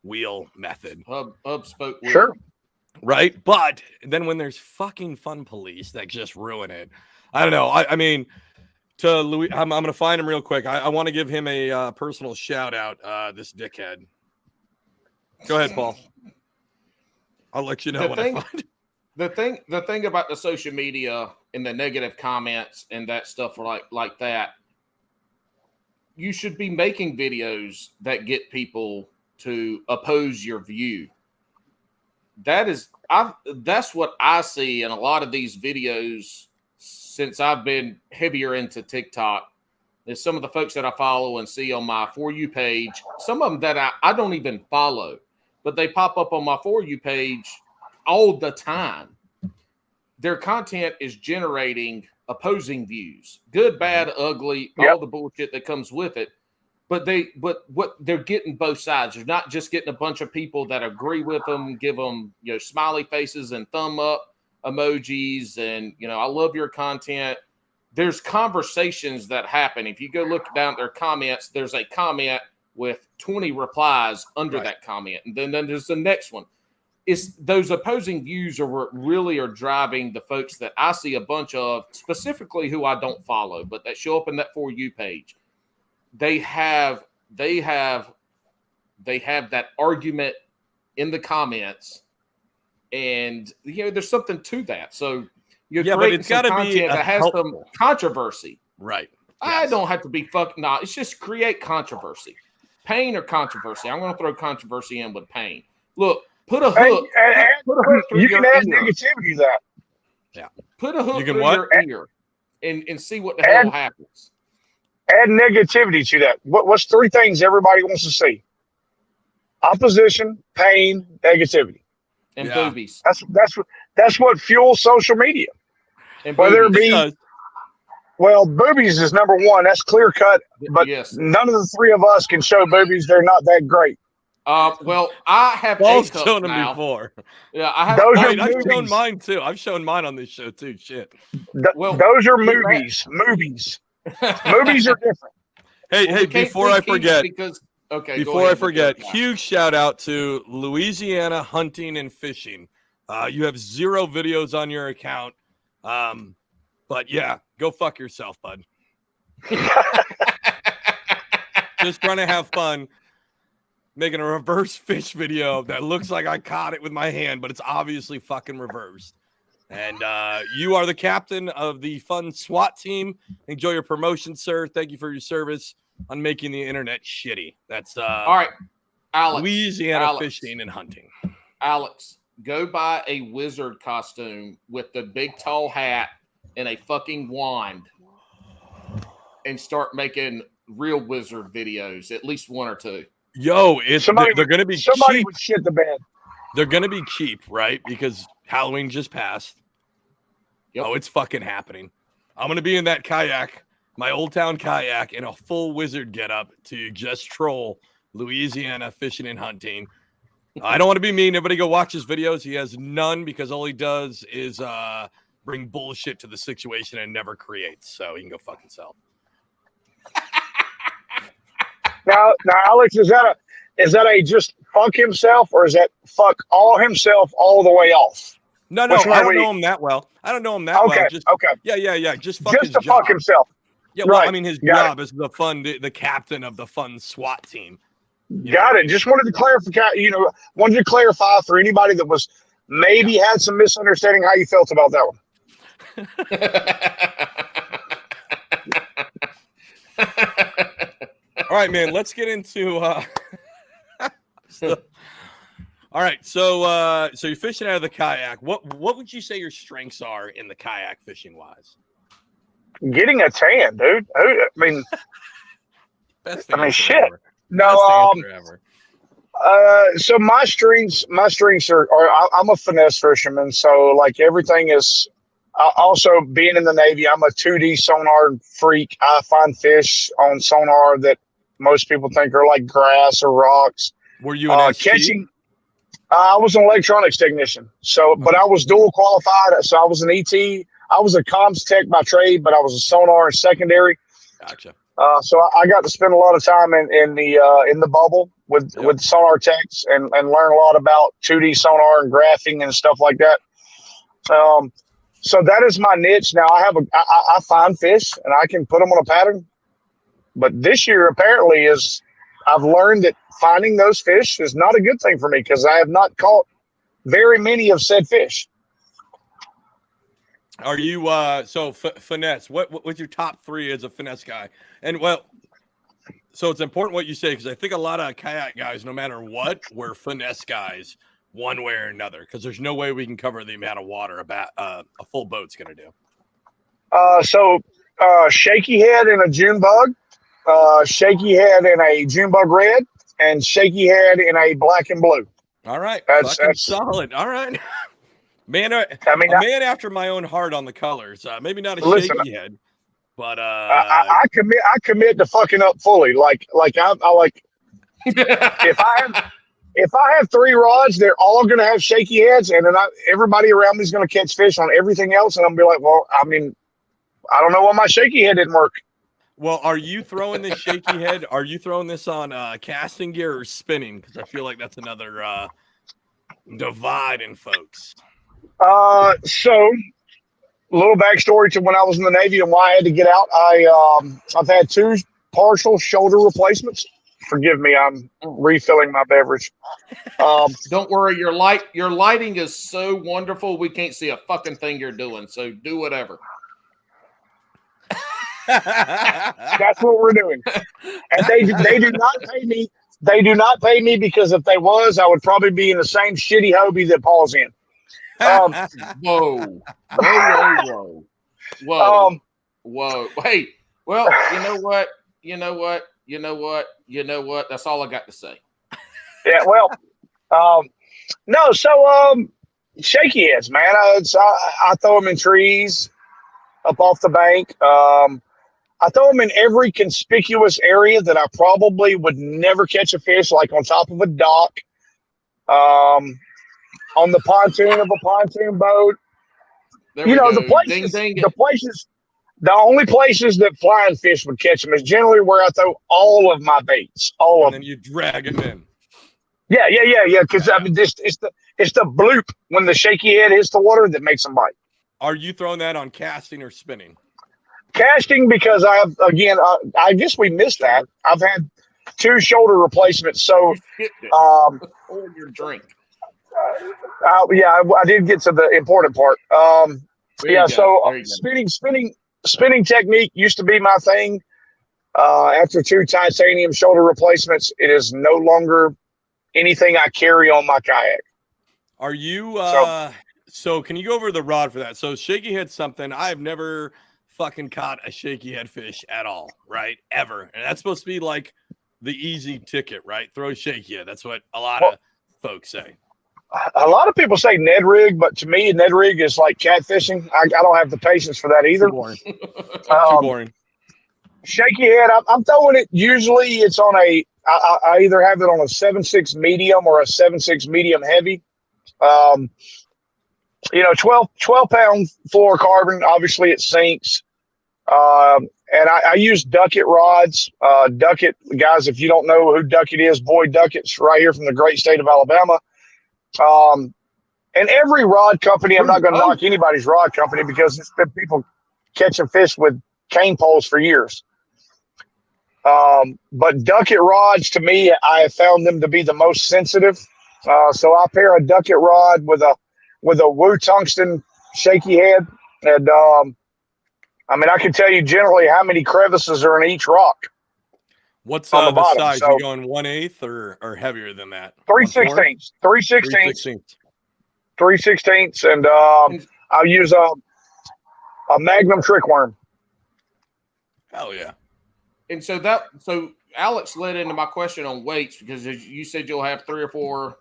wheel method. Hub spoke wheel. Sure. Right. But then when there's fucking fun police that just ruin it, I don't know. I mean, to Louis, I'm going to find him real quick. I want to give him a personal shout out, this dickhead. Go ahead, Paul. I'll let you know when I find it. The thing about the social media and the negative comments and that stuff like that, you should be making videos that get people to oppose your view. That's what I see in a lot of these videos since I've been heavier into TikTok. There's some of the folks that I follow and see on my For You page, some of them that I don't even follow, but they pop up on my For You page all the time. Their content is generating opposing views, good, bad, ugly, all the bullshit that comes with it. But what they're getting both sides. They're not just getting a bunch of people that agree with them, give them, smiley faces and thumb up emojis. And, I love your content. There's conversations that happen. If you go look down at their comments, there's a comment with 20 replies under that comment. And then there's the next one. It's those opposing views are what really are driving the folks that I see a bunch of, specifically who I don't follow, but that show up in that For You page. They have that argument in the comments, and there's something to that. So you're but it's got to be that has some controversy, right? I don't have to be fucking. Nah, it's just create controversy, pain or controversy. I'm going to throw controversy in with pain. Look, put a hook. Put a hook through you can add ear. negativity to that. Yeah, put a hook through your ear, and see what the hell happens. Add negativity to that. What's 3 things everybody wants to see? Opposition, pain, negativity, and boobies. That's what fuels social media. And whether it be boobies is number 1. That's clear cut. But none of the 3 of us can show boobies. They're not that great. Well, I have Paul's shown them before. Yeah, I have. I've shown mine too. I've shown mine on this show too. Shit. Those are movies. Movies. Movies are different. Hey, before I forget, ahead, huge shout out to Louisiana Hunting and Fishing. You have 0 videos on your account. But yeah, go fuck yourself, bud. Just trying to have fun. making a reverse fish video that looks like I caught it with my hand, but it's obviously fucking reversed. And you are the captain of the fun SWAT team. Enjoy your promotion, sir. Thank you for your service on making the internet shitty. That's all right, Alex. Louisiana fishing and hunting. Alex, go buy a wizard costume with the big tall hat and a fucking wand and start making real wizard videos, at least one or two. Yo, they're going to be somebody cheap. Would shit the bed. They're going to be cheap, right? Because Halloween just passed. Yep. Oh, it's fucking happening. I'm going to be in that kayak, my Old Town kayak, in a full wizard getup to just troll Louisiana fishing and hunting. I don't want to be mean. Everybody go watch his videos. He has none because all he does is bring bullshit to the situation and never creates. So he can go fuck himself. Now, Alex, is that a just fuck himself, or is that fuck all himself all the way off? No, I don't know him that well. Okay, Just, okay. Yeah. Just fuck his to job. Fuck himself. Yeah, well, right. I mean, his job is the captain of the fun SWAT team. Got it. Just wanted to clarify. Wanted to clarify for anybody that was maybe had some misunderstanding how you felt about that one. All right, man. Let's get into. All right, so you're fishing out of the kayak. What would you say your strengths are in the kayak fishing wise? Getting a tan, dude. Best shit. Ever. No, ever. So my strengths are I'm a finesse fisherman. So like everything is. Also being in the Navy, I'm a 2D sonar freak. I find fish on sonar that most people think are like grass or rocks. Were you an catching? I was an electronics technician. So, but I was dual qualified. So I was an ET. I was a comms tech by trade, but I was a sonar in secondary. Gotcha. So I got to spend a lot of time in the bubble with sonar techs and learn a lot about 2D sonar and graphing and stuff like that. So that is my niche. Now I find fish and I can put them on a pattern. But this year apparently I've learned that finding those fish is not a good thing for me because I have not caught very many of said fish. Are you finesse? What's your top three as a finesse guy? And so it's important what you say because I think a lot of kayak guys, no matter what, we're finesse guys one way or another because there's no way we can cover the amount of water a full boat's going to do. So shaky head in a June bug, shaky head in a June bug red, and shaky head in a black and blue. All right, that's solid. All right, man. A man after my own heart on the colors. Maybe not a shaky head, but I commit to fucking up fully. Like I like if I have 3 rods, they're all going to have shaky heads, and then everybody around me is going to catch fish on everything else, and I'm going to be like, well, I mean, I don't know why my shaky head didn't work. Well, are you throwing this shaky head? Are you throwing this on casting gear or spinning? Because I feel like that's another divide in folks. So, a little backstory to when I was in the Navy and why I had to get out. I've had 2 partial shoulder replacements. Forgive me, I'm refilling my beverage. Don't worry, your lighting is so wonderful. We can't see a fucking thing you're doing. So do whatever. That's what we're doing. And they do not pay me. They do not pay me because if they was, I would probably be in the same shitty Hobie that Paul's in. Whoa. Hey, well, you know what? That's all I got to say. Yeah, well, no, so shaky heads, man. I throw them in trees, up off the bank. I throw them in every conspicuous area that I probably would never catch a fish, like on top of a dock, on the pontoon of a pontoon boat. The only places that flying fish would catch them is generally where I throw all of my baits. And then you drag them in. Yeah. Because I mean, it's the bloop when the shaky head hits the water that makes them bite. Are you throwing that on casting or spinning? Casting, because I guess we missed that. 2 shoulder replacements. So, or your drink. yeah, I did get to the important part. So spinning technique used to be my thing. After 2 titanium shoulder replacements, it is no longer anything I carry on my kayak. Are you so can you go over the rod for that? So shaky head something I've never fucking caught a shaky head fish at all, right? Ever. And that's supposed to be like the easy ticket, right? Throw shaky head. That's what a lot of folks say. A lot of people say Ned rig, but to me, Ned rig is like catfishing. I don't have the patience for that either. Too boring. Too boring. Shaky head, I'm throwing it. Usually it's on I either have it on a 7.6 medium or a 7.6 medium heavy. 12-pound fluorocarbon. Obviously, it sinks. And I use Duckett rods. Duckett, guys, if you don't know who Duckett is, Boyd Duckett's right here from the great state of Alabama. And every rod company, I'm not going to knock anybody's rod company because it's been people catching fish with cane poles for years. But Duckett rods, to me, I have found them to be the most sensitive. So I pair a Duckett rod with a Woo tungsten shaky head. And I can tell you generally how many crevices are in each rock. What's on the bottom. size? So, you going 1/8 or heavier than that? 3/16. 3/16. 3/16. And I'll use a Magnum trick worm. Hell yeah. And so Alex led into my question on weights because you said you'll have 3 or 4,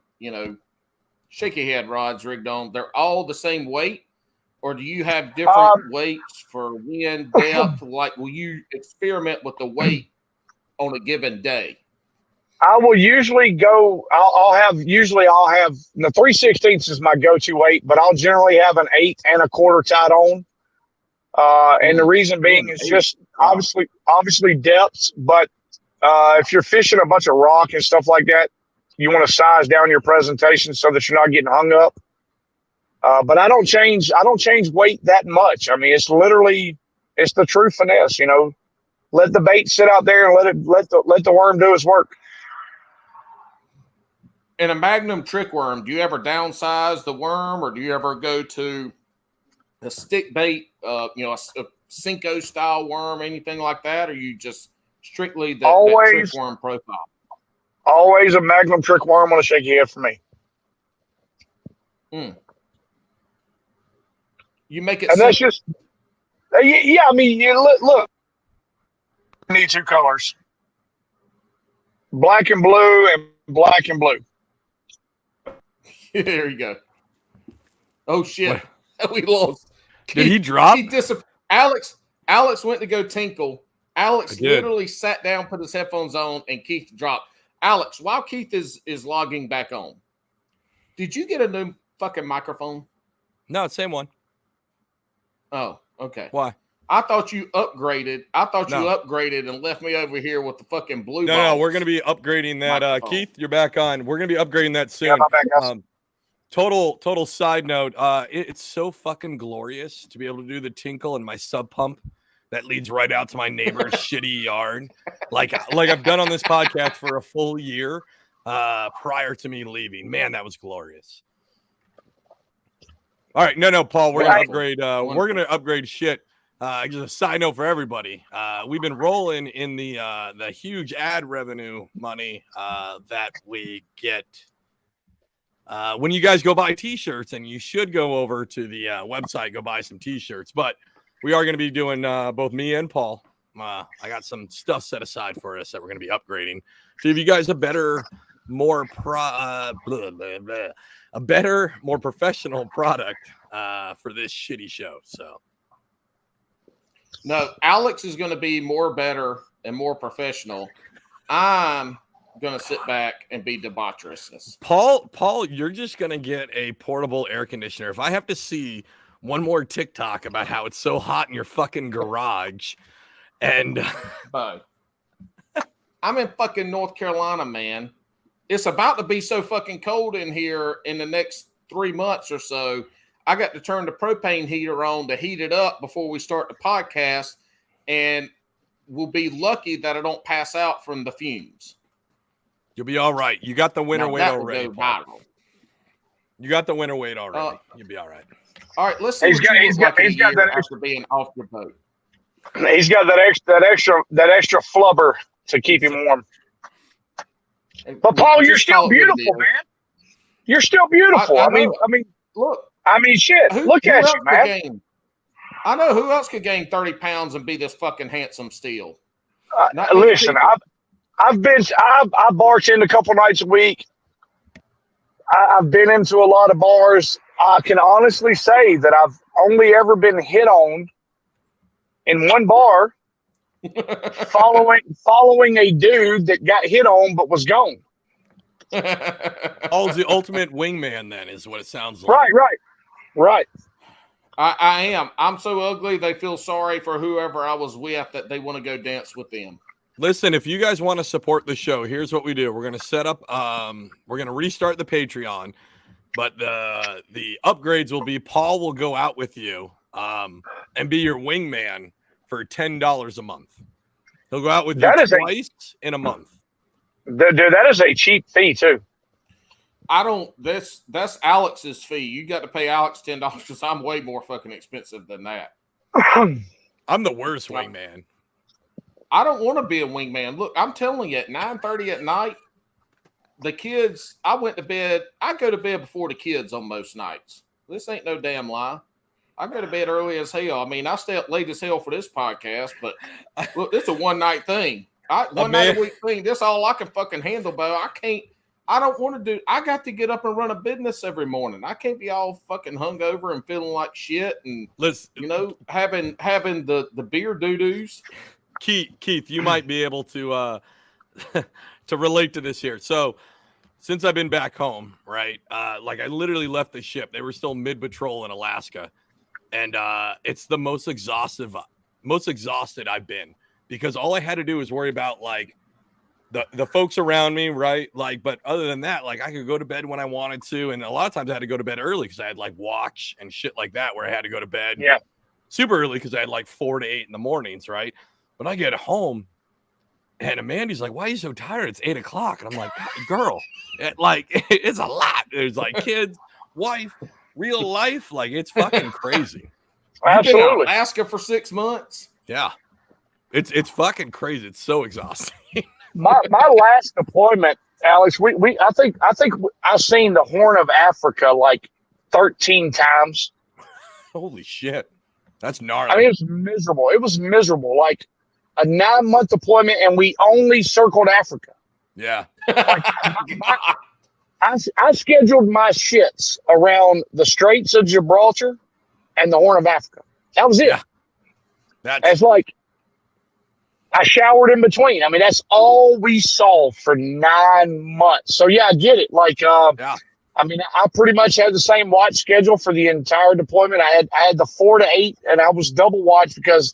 shaky head rods rigged on. They're all the same weight, or do you have different weights for wind depth? Like, will you experiment with the weight on a given day? I will usually go. I'll have the 3/16 is my go-to weight, but I'll generally have an 8 1/4 tied on. And the reason being is just obviously depths. But if you're fishing a bunch of rock and stuff like that, you want to size down your presentation so that you're not getting hung up. But I don't change weight that much. I mean, it's the true finesse. Let the bait sit out there and let the worm do its work. In a Magnum trick worm, do you ever downsize the worm, or do you ever go to a stick bait, a Cinco style worm, anything like that, or you just strictly that trick worm profile? Always a Magnum trick worm on a shaky head for me. You make it, and simple. That's just yeah. I mean, look, you need 2 colors: black and blue, and black and blue. There you go. Oh shit, we lost. Did he drop? Alex went to go tinkle. Alex literally sat down, put his headphones on, and Keith dropped. Alex, while Keith is logging back on, did you get a new fucking microphone? No, same one. Oh, okay. Why? I thought you upgraded. You upgraded and left me over here with the fucking blue. No, we're going to be upgrading that. Keith, you're back on. We're going to be upgrading that soon. Yeah, I'm back. Total side note. It's so fucking glorious to be able to do the tinkle in my sub pump that leads right out to my neighbor's shitty yard. Like I've done on this podcast for a full year prior to me leaving. Man, that was glorious. All right. No, Paul, we're going to upgrade. We're going to upgrade shit. Just a side note for everybody. We've been rolling in the huge ad revenue money that we get when you guys go buy t-shirts, and you should go over to the website, go buy some t-shirts. But we are going to be doing both me and Paul. I got some stuff set aside for us that we're going to be upgrading to give you guys a better, more more professional product for this shitty show. So. No, Alex is going to be better and more professional. I'm going to sit back and be debaucherous. Paul, you're just going to get a portable air conditioner. If I have to see one more TikTok about how it's so hot in your fucking garage, and I'm in fucking North Carolina, man. It's about to be so fucking cold in here in the next 3 months or so. I got to turn the propane heater on to heat it up before we start the podcast, and we'll be lucky that I don't pass out from the fumes. You'll be all right. You got the winter weight already. Go viral. You got the winter weight already. You'll be all right. All right, let's see. He's got that after being off the boat. He's got that extra flubber to keep him warm. But Paul, you're still beautiful, man. You're still beautiful. I mean, look. I mean, shit. Look at you, man. I know who else could gain 30 pounds and be this fucking handsome still. Listen, I bartend a couple nights a week. I've been into a lot of bars. I can honestly say that I've only ever been hit on in one bar following a dude that got hit on but was gone. Paul's the ultimate wingman, then, is what it sounds like. Right. I am. I'm so ugly, they feel sorry for whoever I was with that they want to go dance with them. Listen, if you guys want to support the show, here's what we do. We're going to set up, we're going to restart the Patreon, but the upgrades will be Paul will go out with you and be your wingman for $10 a month. He'll go out with you twice in a month. Dude, that is a cheap fee, too. That's Alex's fee. You got to pay Alex $10 because I'm way more fucking expensive than that. I'm the worst wingman. I don't want to be a wingman. Look, I'm telling you, at 9:30 at night, the kids, I go to bed before the kids on most nights. This ain't no damn lie. I go to bed early as hell. I mean, I stay up late as hell for this podcast, but look, it's a one-night thing. Night a week thing. This all I can fucking handle, but I don't want to do. I got to get up and run a business every morning. I can't be all fucking hungover and feeling like shit and having the beer doo-doos. Keith, you might be able to to relate to this here. So, since I've been back home, right? Like I literally left the ship. They were still mid-patrol in Alaska, and it's the most exhausted I've been because all I had to do was worry about like the folks around me, right? Like, but other than that, like I could go to bed when I wanted to, and a lot of times I had to go to bed early because I had like watch and shit like that where I had to go to bed super early because I had like 4 to 8 in the mornings, right? But I get home and Amanda's like, why are you so tired? It's 8 o'clock. And I'm like, girl, it's a lot. There's like kids, wife, real life. Like it's fucking crazy. Absolutely. You've been in Alaska for 6 months. Yeah. It's fucking crazy. It's so exhausting. my last deployment, Alex, I think I've seen the Horn of Africa like 13 times. Holy shit. That's gnarly. I mean, it was miserable. Like a 9-month deployment, and we only circled Africa. Yeah. I scheduled my shits around the Straits of Gibraltar and the Horn of Africa. That was it. Yeah. It's like I showered in between. I mean, that's all we saw for 9 months. So yeah, I get it. Like, I mean, I pretty much had the same watch schedule for the entire deployment. I had the 4 to 8, and I was double watched because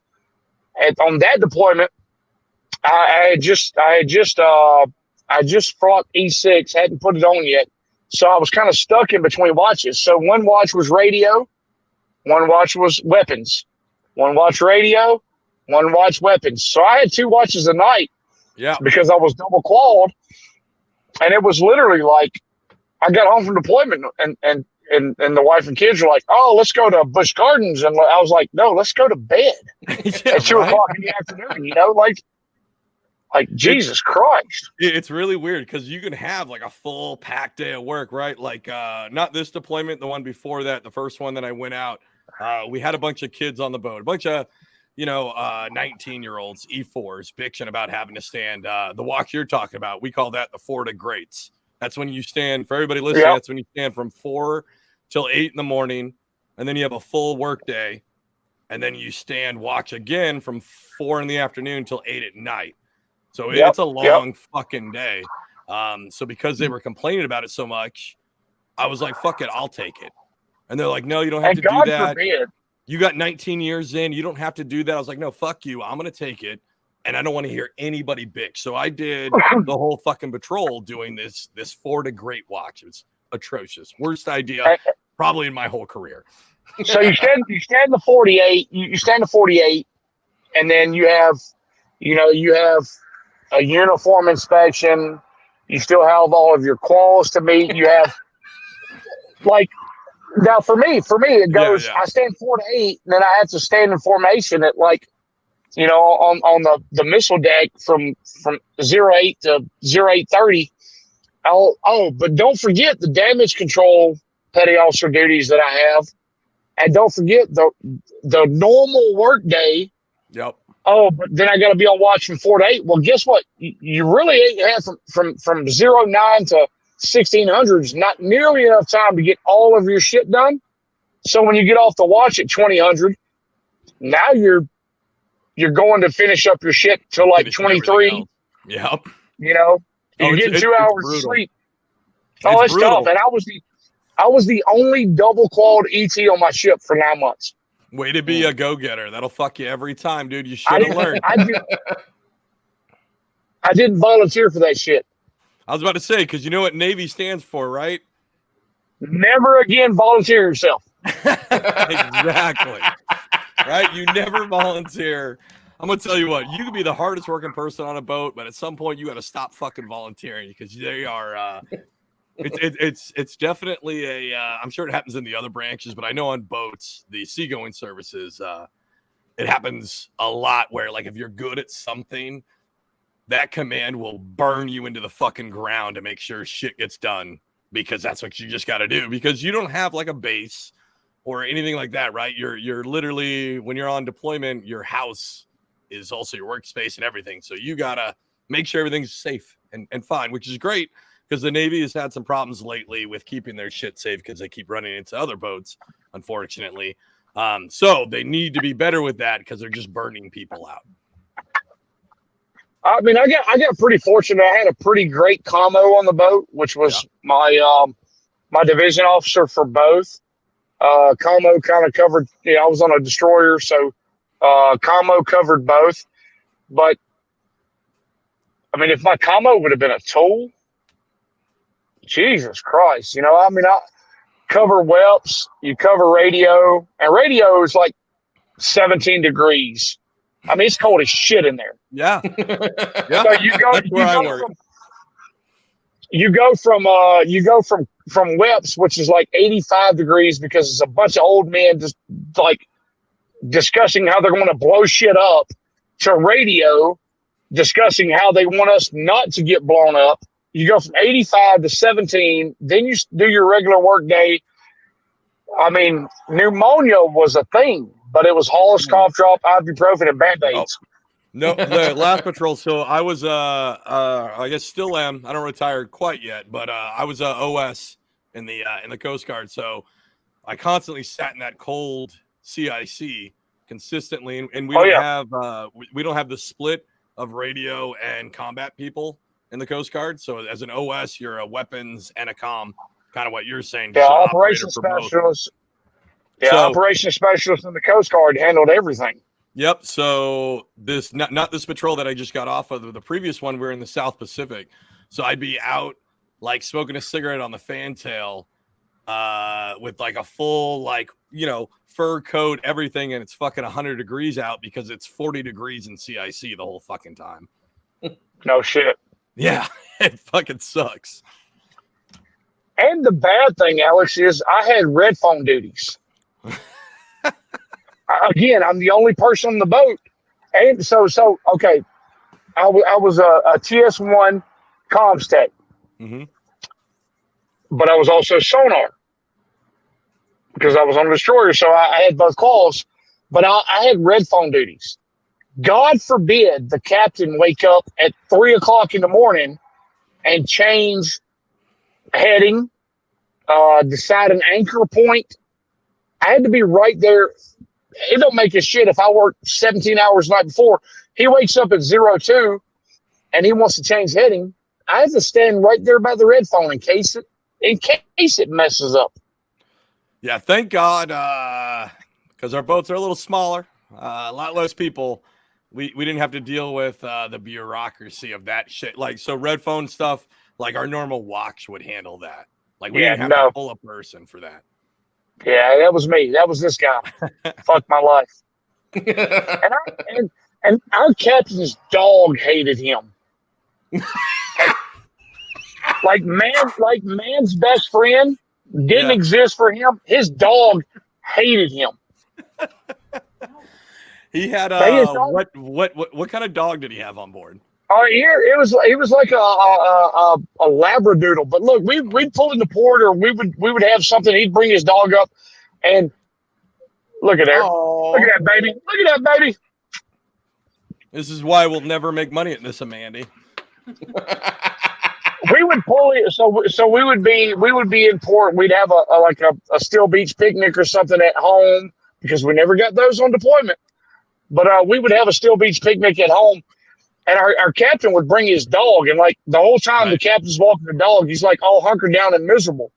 on that deployment, I just fought E6, hadn't put it on yet, so I was kind of stuck in between watches. So one watch was radio, one watch was weapons, one watch radio, one watch weapons. So I had 2 watches a night, because I was double clawed, and it was literally like I got home from deployment and the wife and kids were like, oh, let's go to Busch Gardens. And I was like, no, let's go to bed at 2 o'clock in the afternoon, like Jesus Christ. It's really weird because you can have like a full packed day of work, right? Like not this deployment, the one before that, the first one that I went out, we had a bunch of kids on the boat, a bunch of 19-year-olds, E4s, bitching about having to stand the walk you're talking about. We call that the 4 to greats. That's when you stand, for everybody listening, that's when you stand from 4 till 8 in the morning, and then you have a full work day, and then you stand watch again from 4 in the afternoon till 8 at night. So it's a long fucking day. So because they were complaining about it so much, I was like, fuck it, I'll take it. And they're like, no, you don't have to do that. Forbid. You got 19 years in, you don't have to do that. I was like, no, fuck you, I'm going to take it. And I don't want to hear anybody bitch. So I did the whole fucking patrol doing this 4 to great watch. It was atrocious. Worst idea probably in my whole career. So you stand the 48, you stand the 48, and then you have a uniform inspection, You still have all of your quals to meet. You have like now for me it goes. I stand 4 to 8, and then I have to stand in formation at like on the missile deck from 08 to 0830. But don't forget the damage control petty officer duties that I have, and don't forget the normal work day. Yep. Oh, but then I got to be on watch from 4 to 8. Well, guess what? You really ain't had from 09 to 1600s, not nearly enough time to get all of your shit done. So when you get off the watch at 2000, now you're going to finish up your shit till like 23. Yep. You're getting 2 hours of sleep. It's tough. And I was the only double qualled ET on my ship for 9 months. Way to be a go-getter. That'll fuck you every time, dude. You should have learned. I didn't volunteer for that shit. I was about to say, because you know what Navy stands for, right? Never again volunteer yourself. Exactly. Right? You never volunteer. I'm going to tell you what, you could be the hardest working person on a boat, but at some point you got to stop fucking volunteering because they are... It's definitely I'm sure it happens in the other branches, but I know on boats, the seagoing services, it happens a lot where like if you're good at something, that command will burn you into the fucking ground to make sure shit gets done because that's what you just got to do because you don't have like a base or anything like that, right? You're literally when you're on deployment, your house is also your workspace and everything. So you got to make sure everything's safe and fine, which is great. Because the Navy has had some problems lately with keeping their shit safe because they keep running into other boats, unfortunately. So they need to be better with that because they're just burning people out. I mean, I got pretty fortunate. I had a pretty great commo on the boat, which was my division officer for both. Commo kind of covered. I was on a destroyer, so commo covered both. But I mean, if my commo would have been a tool. Jesus Christ. I cover WEPs, you cover radio, and radio is like 17 degrees. I mean, it's cold as shit in there. Yeah. So you go from WEPs, which is like 85 degrees because it's a bunch of old men just like discussing how they're going to blow shit up, to radio discussing how they want us not to get blown up. You go from 85 to 17, then you do your regular work day. I mean, pneumonia was a thing, but it was Hollis, cough drop, ibuprofen, and Band-Aids. No, the last patrol. So I was, I guess still am. I don't retire quite yet, but I was OS in the Coast Guard. So I constantly sat in that cold CIC consistently, and we don't have we don't have the split of radio and combat people in the Coast Guard. So as an OS, you're a weapons and a comm, kind of what you're saying. Operations specialist. Operations specialist in the Coast Guard handled everything. Yep. So this not this patrol that I just got off of, the previous one, we're in the South Pacific. So I'd be out like smoking a cigarette on the fantail with like a full fur coat, everything, and it's fucking 100 degrees out because it's 40 degrees in CIC the whole fucking time. No shit. Yeah, it fucking sucks. And the bad thing, Alex, is I had red phone duties. Again, I'm the only person on the boat. And so okay, I was a TS1 comms tech. Mm-hmm. But I was also sonar because I was on a destroyer, so I had both calls. But I had red phone duties. God forbid the captain wake up at 3:00 in the morning and change heading, decide an anchor point. I had to be right there. It don't make a shit if I worked 17 hours the night before. He wakes up at 02 and he wants to change heading. I have to stand right there by the red phone in case it messes up. Yeah, thank God, because our boats are a little smaller, a lot less people. We didn't have to deal with the bureaucracy of that shit. Like, so red phone stuff, like our normal watch would handle that. Like, we didn't have to pull a person for that. Yeah, that was me. That was this guy. Fuck my life. And our captain's dog hated him. Like man's best friend didn't exist for him. His dog hated him. He had what kind of dog did he have on board? Here it was like a labradoodle. But look, we'd pull in the port, or we would have something. He'd bring his dog up, and look at there, look at that baby, look at that baby. This is why we'll never make money at this, Amandy. We would pull it, so we would be in port. We'd have a Steel Beach picnic or something at home because we never got those on deployment. But we would have a Steel Beach picnic at home, and our captain would bring his dog, and like the whole time the captain's walking the dog, he's like all hunkered down and miserable.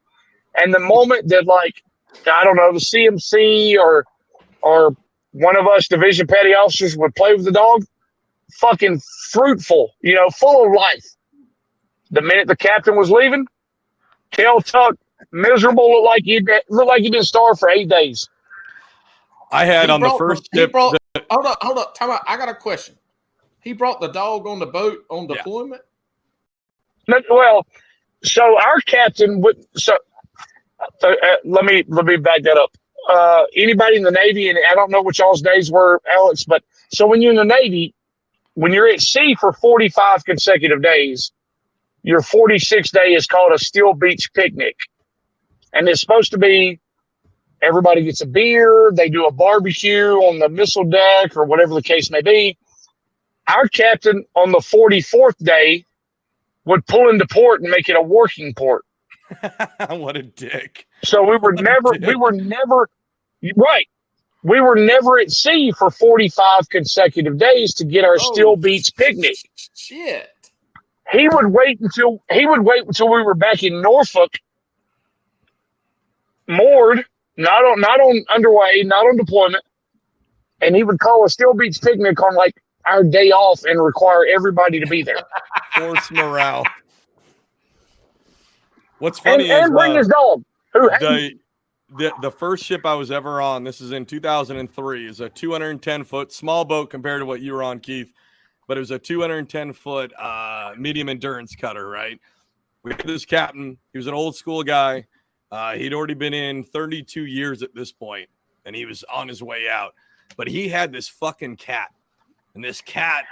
And the moment that, like, I don't know, the CMC or one of us division petty officers would play with the dog, fucking fruitful, full of life. The minute the captain was leaving, tail tucked, miserable, looked like he'd been starved for 8 days. I had on the first ship. Hold up, time out. I got a question. He brought the dog on the boat on deployment? Well, so our captain would. Let me back that up. Anybody in the Navy, and I don't know what y'all's days were, Alex, but so when you're in the Navy, when you're at sea for 45 consecutive days, your 46th day is called a Steel Beach picnic. And it's supposed to be everybody gets a beer, they do a barbecue on the missile deck or whatever the case may be. Our captain on the 44th day would pull into port and make it a working port. What a dick. So we were never at sea for 45 consecutive days to get our Steel Beach picnic. Shit. He would wait until we were back in Norfolk, moored, not on underway, not on deployment, and he would call a Steel Beach picnic on like our day off and require everybody to be there. Force morale. What's funny and bring his dog. The first ship I was ever on, this is in 2003, is a 210-foot small boat compared to what you were on, Keith. But it was a 210-foot medium endurance cutter, right? We had this captain. He was an old school guy. He'd already been in 32 years at this point, and he was on his way out. But he had this fucking cat, and this cat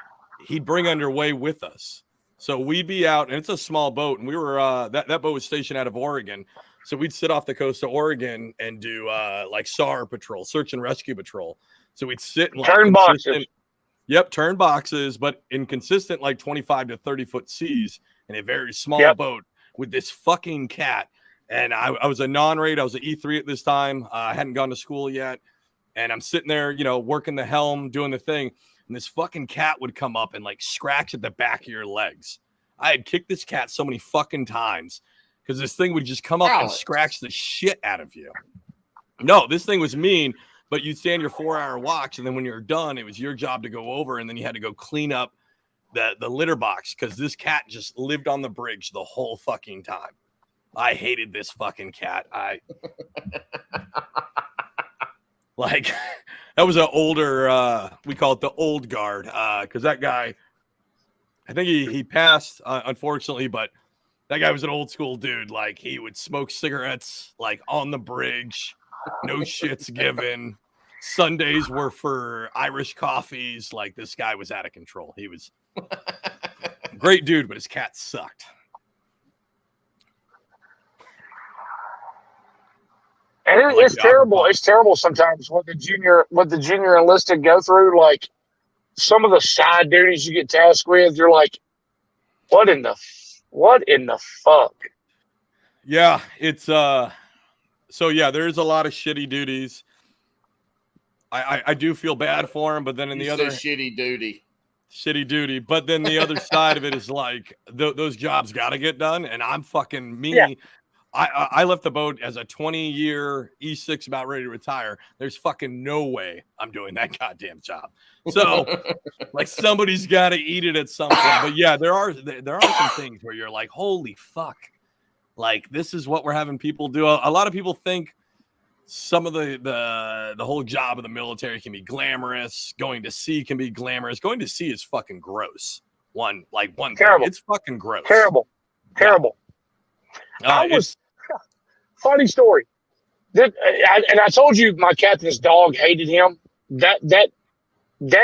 he'd bring underway with us. So we'd be out, and it's a small boat, and we were that boat was stationed out of Oregon. So we'd sit off the coast of Oregon and do like SAR patrol, search and rescue patrol. So we'd sit in like turn boxes. Yep, turn boxes, but in consistent like 25 to 30-foot seas in a very small boat with this fucking cat. And I was a non-rate. I was an E3 at this time. I hadn't gone to school yet. And I'm sitting there, working the helm, doing the thing. And this fucking cat would come up and like scratch at the back of your legs. I had kicked this cat so many fucking times because this thing would just come up and scratch the shit out of you. No, this thing was mean. But you'd stand your 4-hour watch, and then when you're done, it was your job to go over, and then you had to go clean up the litter box because this cat just lived on the bridge the whole fucking time. I hated this fucking cat. Like, that was an older, we call it the old guard, because that guy, I think he passed, unfortunately, but that guy was an old school dude. Like, he would smoke cigarettes, like, on the bridge. No shits given. Sundays were for Irish coffees. Like, this guy was out of control. He was a great dude, but his cat sucked. And it's terrible. It's terrible sometimes what the junior enlisted go through. Like some of the side duties you get tasked with, you're like, what in the fuck? Yeah, it's so yeah, there's a lot of shitty duties. I do feel bad for him, but then the other shitty duty. But then the other side of it is like those jobs got to get done, and I'm fucking me. Yeah. I left the boat as a 20-year E6 about ready to retire. There's fucking no way I'm doing that goddamn job. So like somebody's got to eat it at some point. But yeah, there are some things where you're like, holy fuck. Like, this is what we're having people do. A lot of people think some of the whole job of the military can be glamorous. Going to sea can be glamorous. Going to sea is fucking gross. One terrible. thing. It's fucking gross. Terrible. Funny story. I told you my captain's dog hated him. That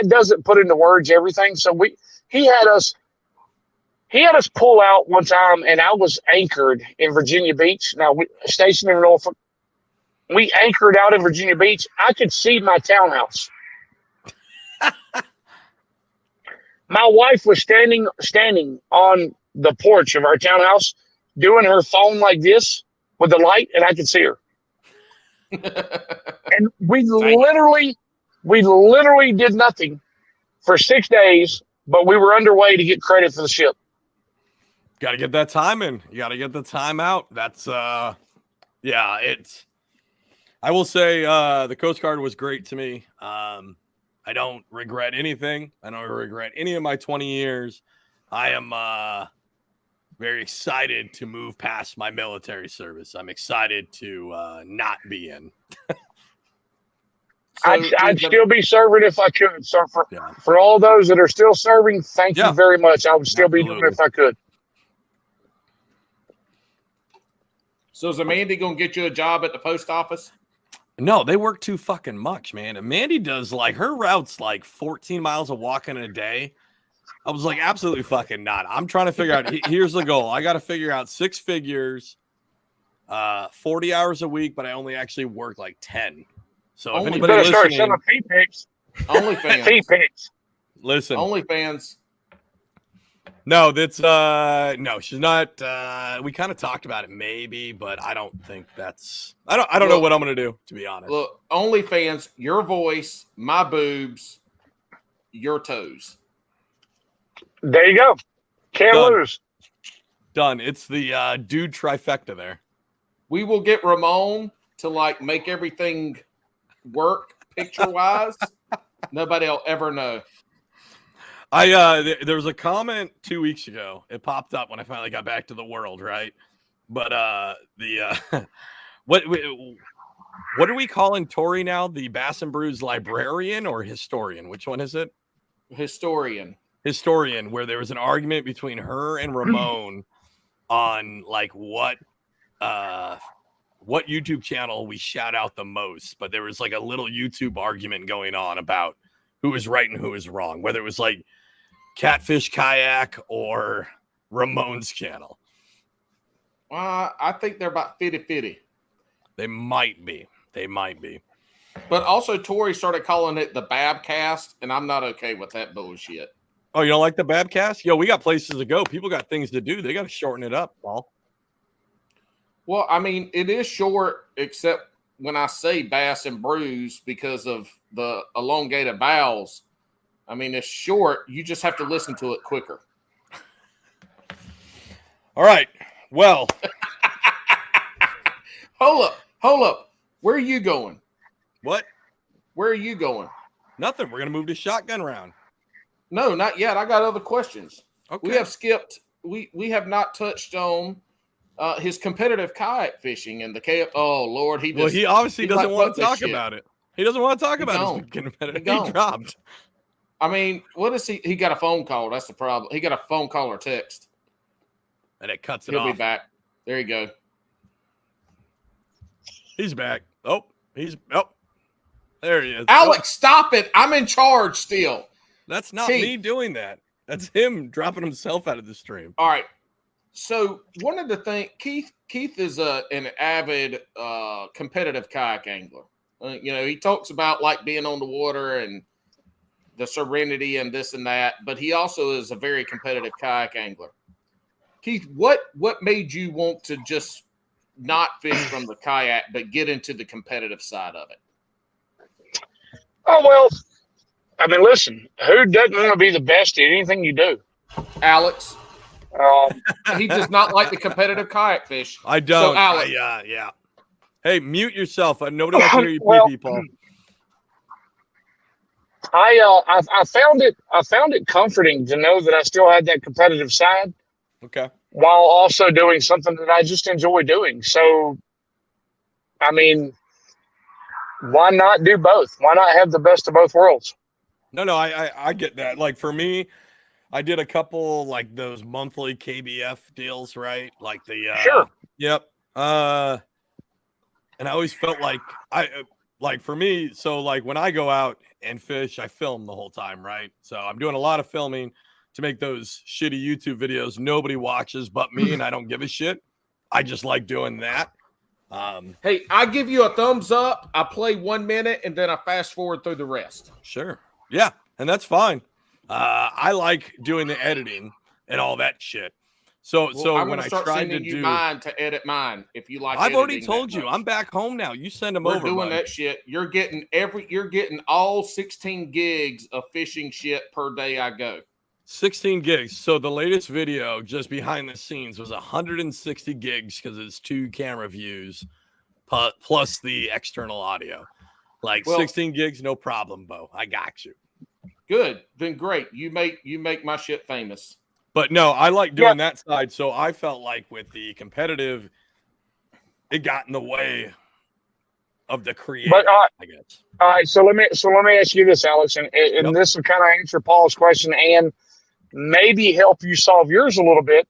doesn't put into words everything. So he had us pull out one time, and I was anchored in Virginia Beach. Now, stationed in Norfolk, we anchored out in Virginia Beach. I could see my townhouse. My wife was standing on the porch of our townhouse, doing her phone like this with the light, and I could see her. And we literally did nothing for 6 days, but we were underway to get credit for the ship. Got to get that time in. You got to get the time out. That's I will say the Coast Guard was great to me. I don't regret anything. I don't regret any of my 20 years. I am very excited to move past my military service. I'm excited to not be in. I'd still be serving if I could. So for all those that are still serving, thank you very much. I would still be doing it if I could. So is Amanda going to get you a job at the post office? No, they work too fucking much, man. And Mandy does her route's 14 miles of walking a day. I was like, absolutely fucking not. I'm trying to figure out, here's the goal. I got to figure out 6 figures, 40 hours a week, but I only actually work 10. So if anybody listening, start selling pee pics. OnlyFans. Pee pics. Listen. OnlyFans. No, that's no, she's not. We kind of talked about it maybe, but I don't think that's I don't know what I'm gonna do, to be honest. Look, OnlyFans, your voice, my boobs, your toes. There you go. Can't lose. Done. It's the dude trifecta there. We will get Ramon to make everything work picture wise. Nobody will ever know. There was a comment 2 weeks ago. It popped up when I finally got back to the world, right? But what are we calling Tori now? The Bass and Brews librarian or historian? Which one is it? Historian, where there was an argument between her and Ramon on what YouTube channel we shout out the most. But there was a little YouTube argument going on about who was right and who was wrong, whether it was Catfish Kayak or Ramon's channel. I think they're about 50-50. They might be. But also, Tori started calling it the Babcast, and I'm not okay with that bullshit. Oh, you don't like the Babcast? Yo, we got places to go. People got things to do. They got to shorten it up, Paul. Well, I mean, it is short, except when I say Bass and Brews because of the elongated vowels. I mean, it's short. You just have to listen to it quicker. All right. Well. Hold up. Where are you going? What? Where are you going? Nothing. We're going to move to shotgun round. No, not yet. I got other questions. Okay. We have skipped. We have not touched on his competitive kayak fishing and the Oh, Lord. He obviously doesn't want to talk about it. He doesn't want to talk about his competitive. He dropped. I mean, what is he? He got a phone call. That's the problem. He got a phone call or text. And it cuts it off. He'll be back. There you go. He's back. There he is. Alex, stop it. I'm in charge still. That's not me doing that. That's him dropping himself out of the stream. All right. So one of the things, Keith is an avid competitive kayak angler. He talks about being on the water and the serenity and this and that, but he also is a very competitive kayak angler. Keith, what made you want to just not fish from the kayak, but get into the competitive side of it? Oh, well, I mean, listen, who doesn't want to be the best at anything you do? Alex. He does not like the competitive kayak fish. I don't. So, Alex. Yeah. Hey, mute yourself. Nobody wants to hear you pee, Paul. I found it comforting to know that I still had that competitive side. Okay. While also doing something that I just enjoy doing. So, I mean, why not do both? Why not have the best of both worlds? No, I get that. For me, I did a couple like those monthly KBF deals, right? Like the Sure. Yep. And I always felt like like for me, so like when I go out and fish, I film the whole time, right? So I'm doing a lot of filming to make those shitty YouTube videos nobody watches but me, and I don't give a shit. I just like doing that. Hey, I give you a thumbs up. I play 1 minute and then I fast forward through the rest. Sure. Yeah, and that's fine. I like doing the editing and all that shit. So I'm when gonna I start tried sending to you do mine to edit mine if you like. I've already editing told that you much. I'm back home now. You send them We're over. doing bud. that shit. You're getting all 16 gigs of fishing shit per day I go. 16 gigs. So the latest video just behind the scenes was 160 gigs because it's 2 camera views plus the external audio. Like 16 gigs, no problem, Bo. I got you. Good. Then great. You make my shit famous. But no, I like doing that side. So I felt like with the competitive, it got in the way of the creative, But I guess. all right, so let me ask you this, Alex, and this will kind of answer Paul's question and maybe help you solve yours a little bit.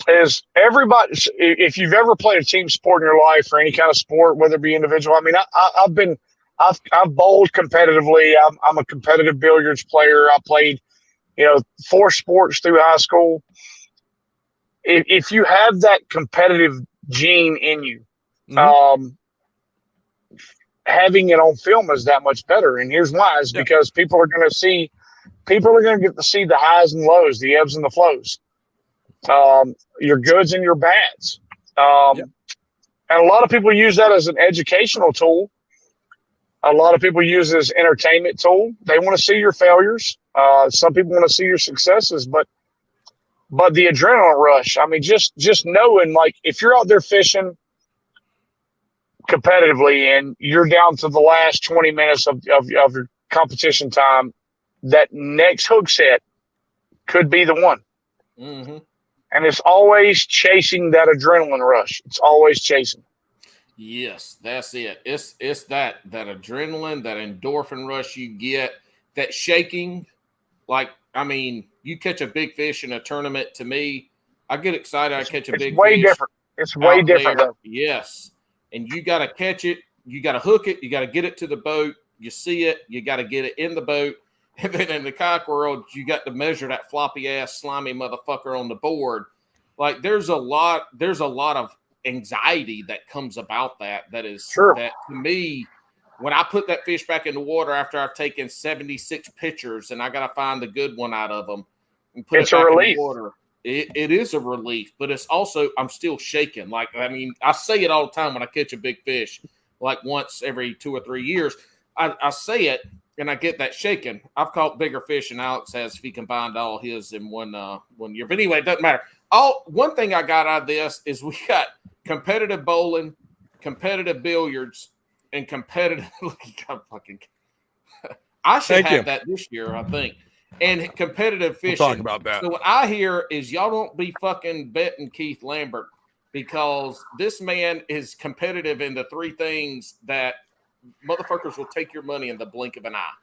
Is everybody, if you've ever played a team sport in your life or any kind of sport, whether it be individual, I mean, I've bowled competitively. I'm a competitive billiards player. I played, 4 sports through high school. If you have that competitive gene in you, having it on film is that much better. And here's why: is because people are going to get to see the highs and lows, the ebbs and the flows, your goods and your bads. And a lot of people use that as an educational tool. A lot of people use it as an entertainment tool. They want to see your failures. Some people want to see your successes, but the adrenaline rush, I mean, just knowing, like, if you're out there fishing competitively and you're down to the last 20 minutes of your competition time, that next hook set could be the one. Mm-hmm. And it's always chasing that adrenaline rush. It's always chasing. Yes, that's it. It's that adrenaline, that endorphin rush you get, that shaking. Like, I mean, you catch a big fish in a tournament. To me, I get excited. I catch a big fish. It's way different. It's way different, though. Yes. And you got to catch it. You got to hook it. You got to get it to the boat. You see it. You got to get it in the boat. And then in the kayak world, you got to measure that floppy ass, slimy motherfucker on the board. Like, there's a lot of anxiety that comes about that is sure. That to me, when I put that fish back in the water after I've taken 76 pictures and I got to find the good one out of them and put it back in the water, it is a relief, but it's also, I'm still shaking. Like, I mean, I say it all the time when I catch a big fish, like once every 2 or 3 years, I say it and I get that shaking. I've caught bigger fish than Alex has if he combined all his in one year. But anyway, it doesn't matter. One thing I got out of this is we got competitive bowling, competitive billiards, and competitive. I should have that this year, I think. And competitive fishing. We'll talk about that. So what I hear is y'all don't be fucking betting Keith Lamberth, because this man is competitive in the 3 things that motherfuckers will take your money in the blink of an eye.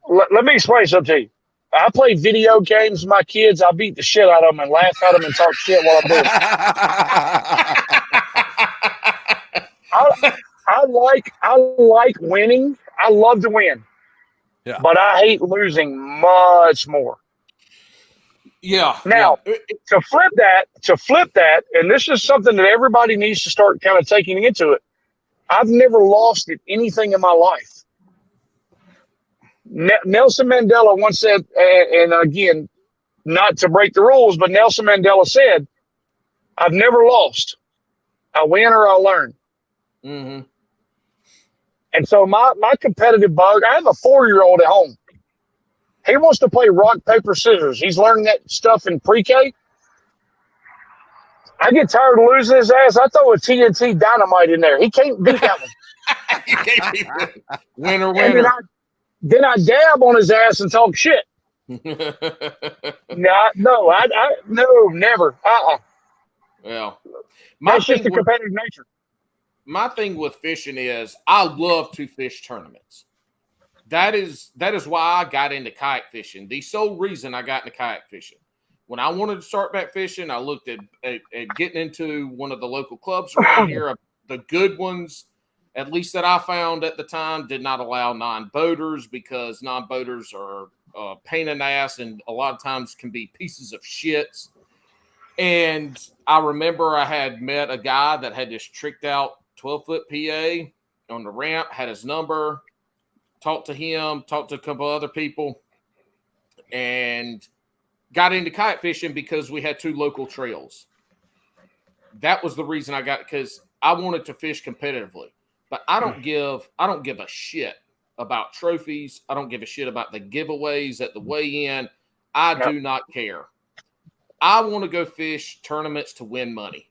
Let me explain something to you. I play video games with my kids. I beat the shit out of them and laugh at them and talk shit while I'm doing it. I like winning. I love to win. Yeah. But I hate losing much more. Yeah. Now, to flip that, and this is something that everybody needs to start kind of taking into it. I've never lost at anything in my life. Nelson Mandela once said, and again, not to break the rules, but Nelson Mandela said, I've never lost. I win or I learn. Mm-hmm. And so my competitive bug, I have a 4-year-old at home. He wants to play rock, paper, scissors. He's learning that stuff in pre-K. I get tired of losing his ass. I throw a TNT dynamite in there. He can't beat that one. You can't beat winner. Then I dab on his ass and talk shit. No, never. Well, that's just the competitive nature. My thing with fishing is I love to fish tournaments. that is why I got into kayak fishing. The sole reason I got into kayak fishing. When I wanted to start back fishing, I looked at getting into one of the local clubs around here. The good ones, at least that I found at the time, did not allow non-boaters because non-boaters are a pain in the ass and a lot of times can be pieces of shits. And I remember I had met a guy that had this tricked out 12-foot PA on the ramp, had his number, talked to him, talked to a couple other people, and got into kayak fishing because we had 2 local trails. That was the reason I got, because I wanted to fish competitively. But I don't give a shit about trophies. I don't give a shit about the giveaways at the weigh-in. I do not care. I want to go fish tournaments to win money.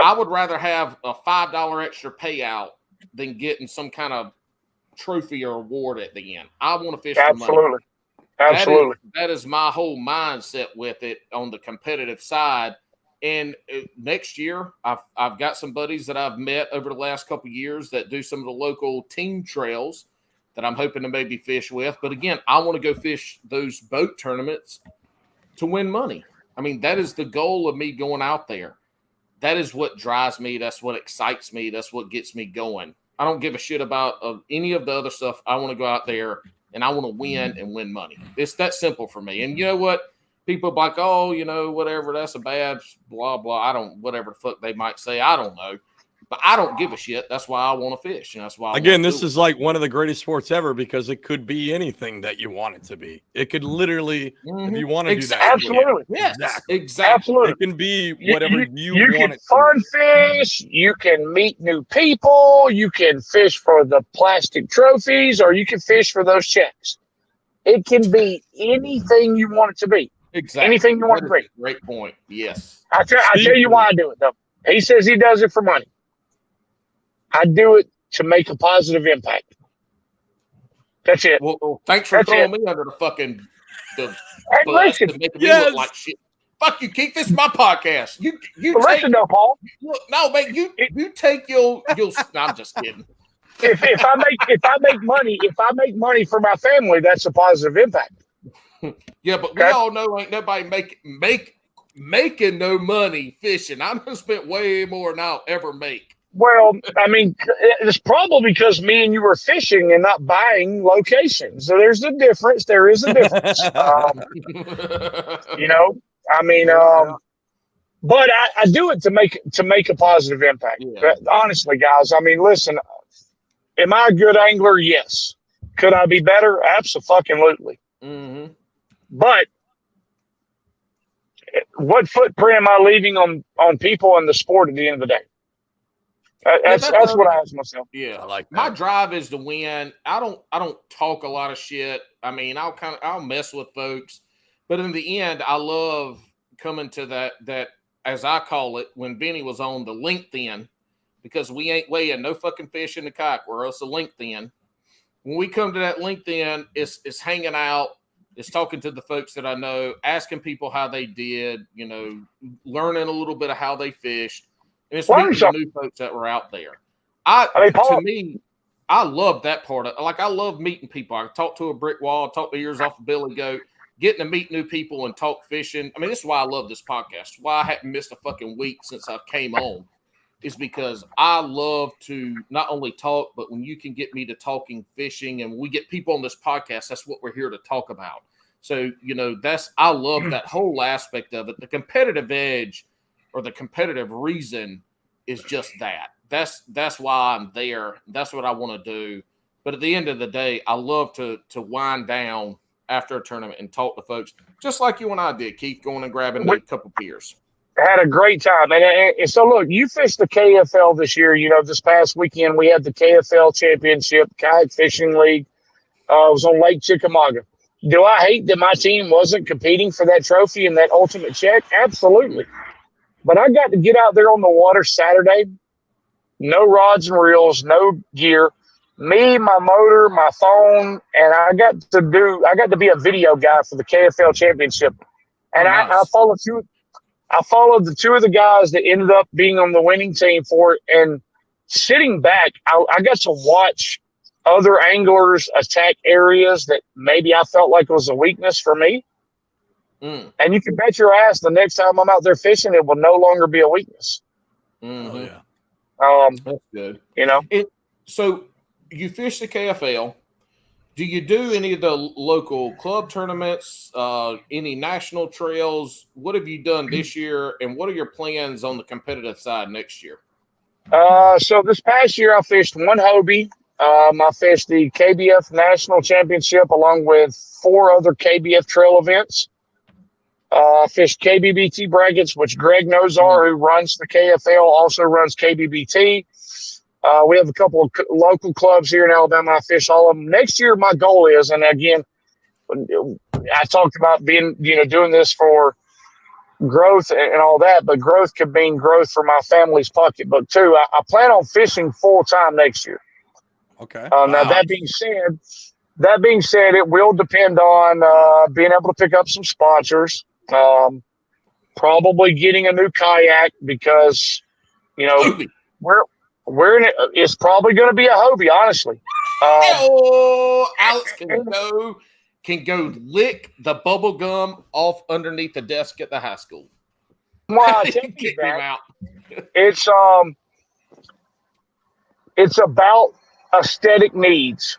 I would rather have a $5 extra payout than getting some kind of trophy or award at the end. I want to fish for money. Absolutely. That is my whole mindset with it on the competitive side. And next year, I've got some buddies that I've met over the last couple of years that do some of the local team trails that I'm hoping to maybe fish with. But again, I want to go fish those boat tournaments to win money. I mean, that is the goal of me going out there. That is what drives me. That's what excites me. That's what gets me going. I don't give a shit about any of the other stuff. I want to go out there and I want to win and win money. It's that simple for me. And you know what? People are like, oh, you know, whatever, that's a bad blah, blah. Whatever the fuck they might say. I don't know. But I don't give a shit. That's why I want to fish. And that's why this is like one of the greatest sports ever because it could be anything that you want it to be. It could literally, if you want to do that. Absolutely. Yes, exactly. Absolutely. It can be whatever you want can it fun fish. You can meet new people. You can fish for the plastic trophies or you can fish for those checks. It can be anything you want it to be. Exactly. Anything you want it to be. Great point. Yes. I tell you why I do it, though. He says he does it for money. I do it to make a positive impact. That's it. Well thanks for throwing me under the fucking bus and making me look like shit. Fuck you, Keith. This is my podcast. You listen though, Paul. No, man. You take your. No, I'm just kidding. If I make money for my family, that's a positive impact. Yeah, but we all know ain't nobody making no money fishing. I done spent way more than I'll ever make. Well, I mean, it's probably because me and you were fishing and not buying locations. So there's a difference. There is a difference. You know, I mean, but I do it to make a positive impact. Yeah. Honestly, guys, I mean, listen, am I a good angler? Yes. Could I be better? Absolutely. Mm-hmm. But what footprint am I leaving on people in the sport at the end of the day? That's what I ask myself. Yeah, I like that. My drive is to win. I don't talk a lot of shit. I mean, I'll mess with folks, but in the end, I love coming to that as I call it when Benny was on the length end, because we ain't weighing no fucking fish in the kayak world. It's a length end. When we come to that length end, it's hanging out. It's talking to the folks that I know, asking people how they did, you know, learning a little bit of how they fished. And it's meeting the new folks that were out there. To me, I love that part. I love meeting people. I talk to a brick wall, talk the ears off a billy goat, getting to meet new people and talk fishing. I mean, this is why I love this podcast. Why I haven't missed a fucking week since I came on is because I love to not only talk, but when you can get me to talking fishing and we get people on this podcast, that's what we're here to talk about. So, you know, I love that whole aspect of it. The competitive edge or the competitive reason is just that. That's why I'm there. That's what I want to do. But at the end of the day, I love to wind down after a tournament and talk to folks, just like you and I did, Keith, going and grabbing a couple beers. Had a great time. And so, look, you fished the KFL this year. You know, this past weekend we had the KFL Championship, Kayak Fishing League. It was on Lake Chickamauga. Do I hate that my team wasn't competing for that trophy and that ultimate check? Absolutely. But I got to get out there on the water Saturday. No rods and reels, no gear. Me, my motor, my phone, and I got to be a video guy for the KFL Championship. And nice. I followed the two of the guys that ended up being on the winning team for it. And sitting back, I got to watch other anglers attack areas that maybe I felt like was a weakness for me. And you can bet your ass the next time I'm out there fishing, it will no longer be a weakness. Oh, yeah. That's good. You know, So you fish the KFL. Do you do any of the local club tournaments, any national trails? What have you done this year, and what are your plans on the competitive side next year? so this past year I fished one Hobie. I fished the KBF National Championship along with 4 other KBF trail events. I fished KBBT brackets, which Greg Nozar, who runs the KFL, also runs KBBT. We have a couple of local clubs here in Alabama. I fish all of them. Next year, my goal is, and again, I talked about being, doing this for growth and all that, but growth could mean growth for my family's pocketbook too. I plan on fishing full time next year. Okay. Now that being said, it will depend on being able to pick up some sponsors. Probably getting a new kayak because, we're in it. It's probably going to be a Hobie, honestly. Alex can go lick the bubble gum off underneath the desk at the high school. Well, I take you back. It's about aesthetic needs.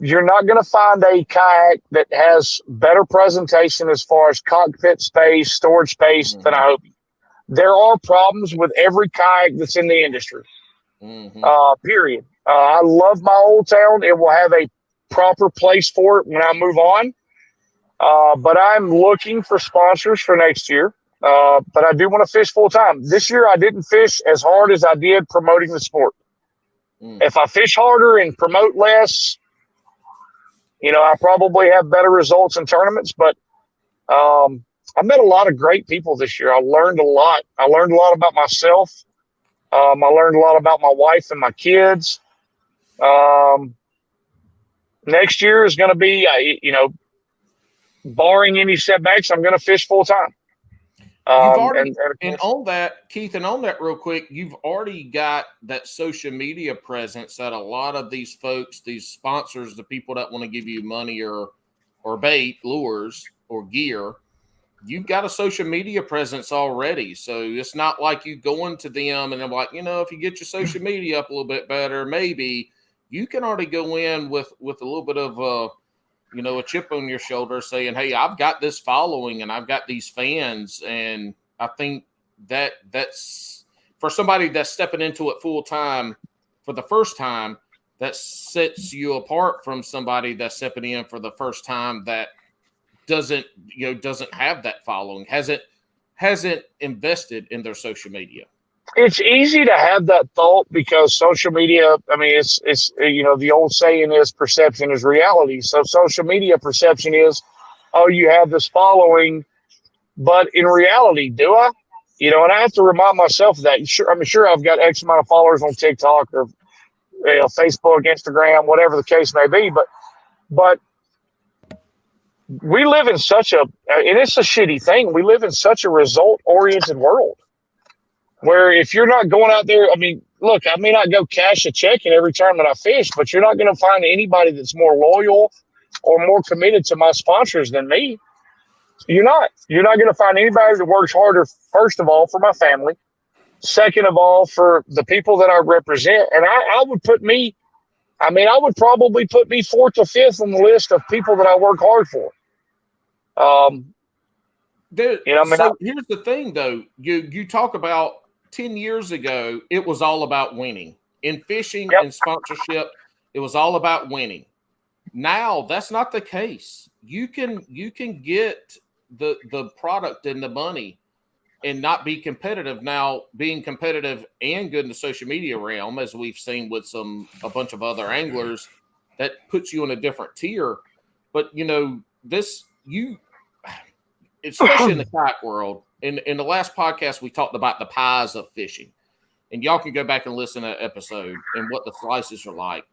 You're not going to find a kayak that has better presentation as far as cockpit space, storage space than a Hobie. There are problems with every kayak that's in the industry. Period. I love my old town. It will have a proper place for it when I move on. But I'm looking for sponsors for next year. But I do want to fish full time. This year I didn't fish as hard as I did promoting the sport. If I fish harder and promote less, I probably have better results in tournaments. But I met a lot of great people this year. I learned a lot. I learned a lot about myself. I learned a lot about my wife and my kids. Next year is going to be, barring any setbacks, I'm going to fish full time. And on that, Keith, and on that real quick, you've already got that social media presence that a lot of these folks, these sponsors, the people that want to give you money or bait, lures, or gear, you've got a social media presence already. So it's not like you going to them and they're like, if you get your social media up a little bit better, maybe you can already go in with a little bit of a chip on your shoulder saying, hey, I've got this following and I've got these fans. And I think that's for somebody that's stepping into it full time for the first time, that sets you apart from somebody that's stepping in for the first time that doesn't have that following, hasn't invested in their social media. It's easy to have that thought because social media, it's the old saying is perception is reality. So social media perception is, oh, you have this following, but in reality, do I? And I have to remind myself of that. Sure, I've got X amount of followers on TikTok or Facebook, Instagram, whatever the case may be, but we live in and it's a shitty thing. We live in such a result-oriented world where if you're not going out there, look, I may not go cash a check in every tournament I fish, but you're not going to find anybody that's more loyal or more committed to my sponsors than me. You're not going to find anybody that works harder, first of all, for my family. Second of all, for the people that I represent. And I would probably put me 4th or 5th on the list of people that I work hard for. So here's the thing, though. You talk about 10 years ago, it was all about winning. In fishing and sponsorship, it was all about winning. Now, that's not the case. You can get the product and the money and not be competitive. Now, being competitive and good in the social media realm, as we've seen with a bunch of other anglers, that puts you in a different tier. But, especially in the kayak world, in the last podcast, we talked about the pies of fishing. And y'all can go back and listen to that episode and what the slices are like.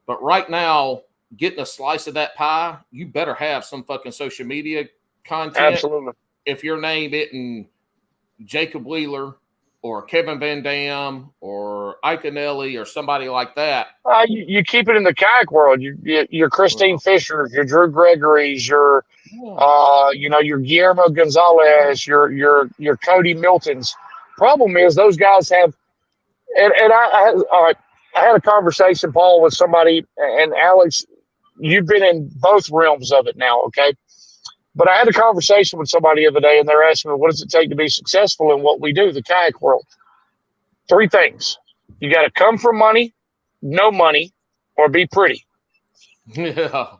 But right now, getting a slice of that pie, you better have some fucking social media content. Absolutely. If your name isn't Jacob Wheeler or Kevin Van Dam or Iconelli or somebody like that. You keep it in the kayak world. Your Christine Fishers, your Drew Gregory's, your your Guillermo Gonzalez, your Cody Miltons. Problem is those guys have, and I had a conversation, Paul, with somebody, and Alex, you've been in both realms of it now, okay? But I had a conversation with somebody the other day, and they're asking me, what does it take to be successful in what we do, the kayak world? 3 things. You got to come from money, no money, or be pretty. Yeah.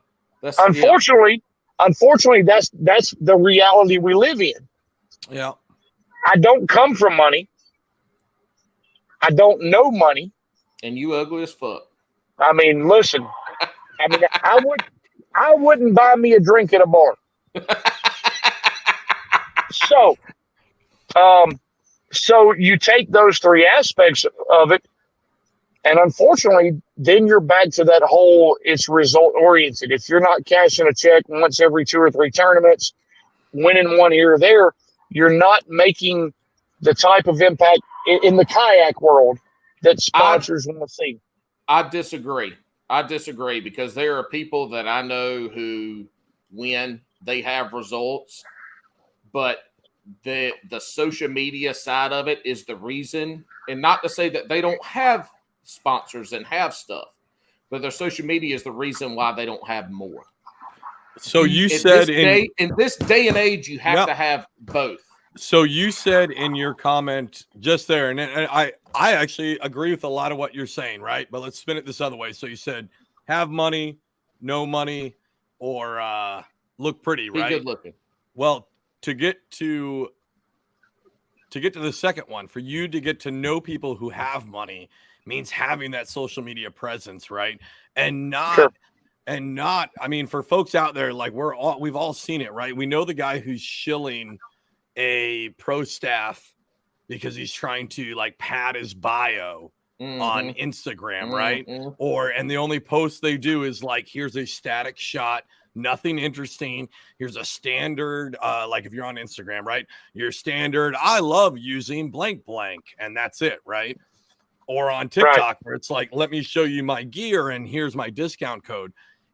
Unfortunately, that's the reality we live in. Yeah. I don't come from money. I don't know money. And you ugly as fuck. I mean, listen. I wouldn't buy me a drink at a bar. So you take those 3 aspects of it, and unfortunately, then you're back to that whole it's result oriented. If you're not cashing a check once every 2 or 3 tournaments, winning one here or there, you're not making the type of impact in the kayak world that sponsors want to see. I disagree because there are people that I know who, when they have results, but the social media side of it is the reason. And not to say that they don't have sponsors and have stuff, but their social media is the reason why they don't have more. So you said in this day and age, you have to have both. So you said in your comment just there, and I actually agree with a lot of what you're saying, right? But let's spin it this other way. So you said have money, no money, or look pretty, right? Be good looking. Well, to get to the second one, for you to get to know people who have money means having that social media presence, right? And not, I mean, for folks out there, like we've all seen it, right? We know the guy who's shilling a pro staff because he's trying to like pad his bio on Instagram, right? And the only post they do is like, here's a static shot, nothing interesting. Here's a standard, like if you're on Instagram, right? Your standard, I love using blank, and that's it, right? Or on TikTok, where it's like, let me show you my gear and here's my discount code.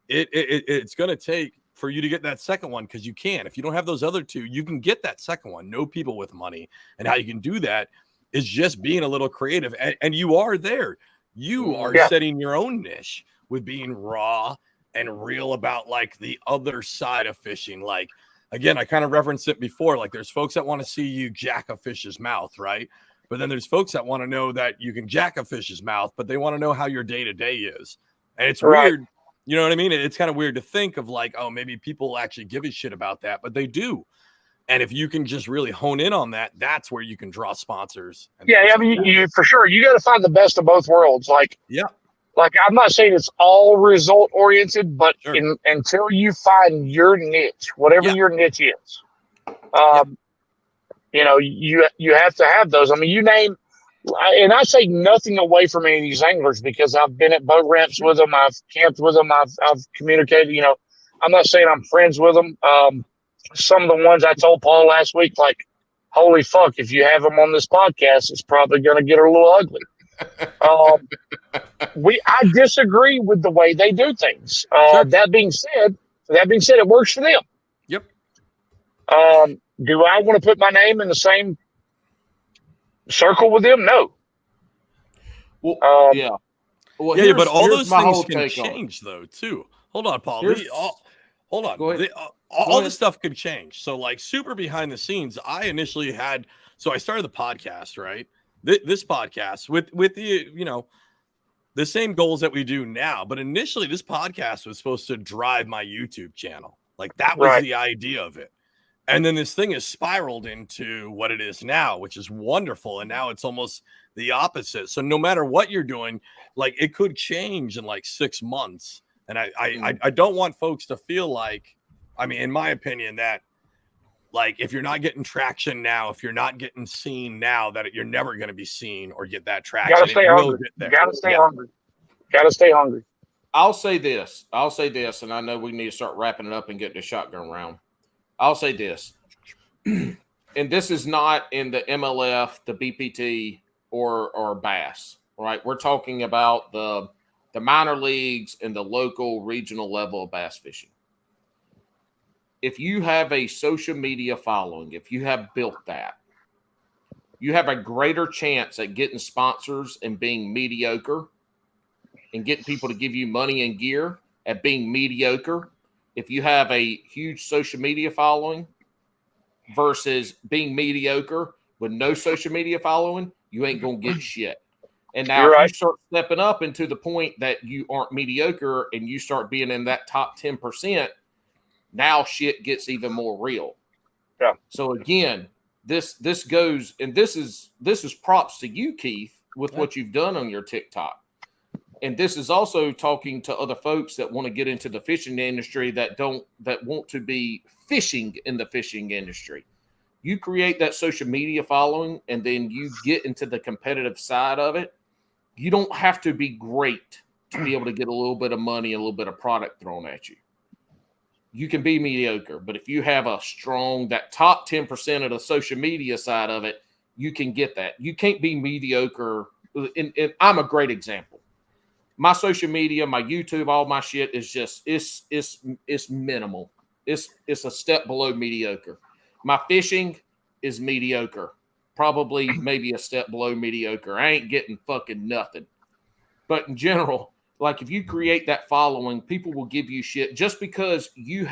It's going to take for you to get that second one, because you can. If you don't have those other 2, you can get that second one. Know people with money. And how you can do that is just being a little creative. And you are there. You are setting your own niche with being raw and real about like the other side of fishing. Like, again, I kind of referenced it before. Like there's folks that want to see you jack a fish's mouth, right? But then there's folks that want to know that you can jack a fish's mouth, but they want to know how your day-to-day is. And it's weird. You know what I mean? It's kind of weird to think of like, oh, maybe people actually give a shit about that, but they do. And if you can just really hone in on that, that's where you can draw sponsors. I mean, you for sure, you got to find the best of both worlds. Like I'm not saying it's all result oriented, but until you find your niche, whatever your niche is, you have to have those. I mean, you name, and I say nothing away from any of these anglers because I've been at boat ramps with them, I've camped with them, I've communicated. I'm not saying I'm friends with them. Some of the ones I told Paul last week, like, holy fuck, if you have them on this podcast, it's probably going to get a little ugly. I disagree with the way they do things. That being said, it works for them. Yep. Do I want to put my name in the same circle with them? No. Well, Well, but all those things can change, though, too. Hold on, Paul. Hold on. Go ahead. All this stuff could change. So, like, super behind the scenes, I initially had. So I started the podcast, right? This podcast with the the same goals that we do now, but initially this podcast was supposed to drive my YouTube channel. Like that was the idea of it. And then this thing has spiraled into what it is now, which is wonderful. And now it's almost the opposite. So no matter what you're doing, like it could change in like 6 months. And I don't want folks to feel like, I mean, in my opinion, that like if you're not getting traction now, if you're not getting seen now, that you're never going to be seen or get that traction. You gotta stay hungry. Gotta stay hungry. I'll say this, and I know we need to start wrapping it up and get the shotgun round. I'll say this. and this is not in the MLF, the BPT, or Bass, right? We're talking about the minor leagues and the local regional level of bass fishing. If you have a social media following, if you have built that, you have a greater chance at getting sponsors and being mediocre and getting people to give you money and gear at being mediocre. If you have a huge social media following versus being mediocre with no social media following, you ain't going to get shit. And now if you start stepping up into the point that you aren't mediocre and you start being in that top 10%, now shit gets even more real. Yeah. So again, this goes, and this is props to you, Keith, with what you've done on your TikTok. And this is also talking to other folks that want to get into the fishing industry that want to be fishing in the fishing industry. You create that social media following, and then you get into the competitive side of it. You don't have to be great to be able to get a little bit of money, a little bit of product thrown at you. You can be mediocre, but if you have a strong, that top 10% of the social media side of it, you can get that. You can't be mediocre. And I'm a great example. My social media, my YouTube, all my shit is just, it's minimal. It's a step below mediocre. My fishing is mediocre. Probably maybe a step below mediocre. I ain't getting fucking nothing. But in general, like if you create that following, people will give you shit just because you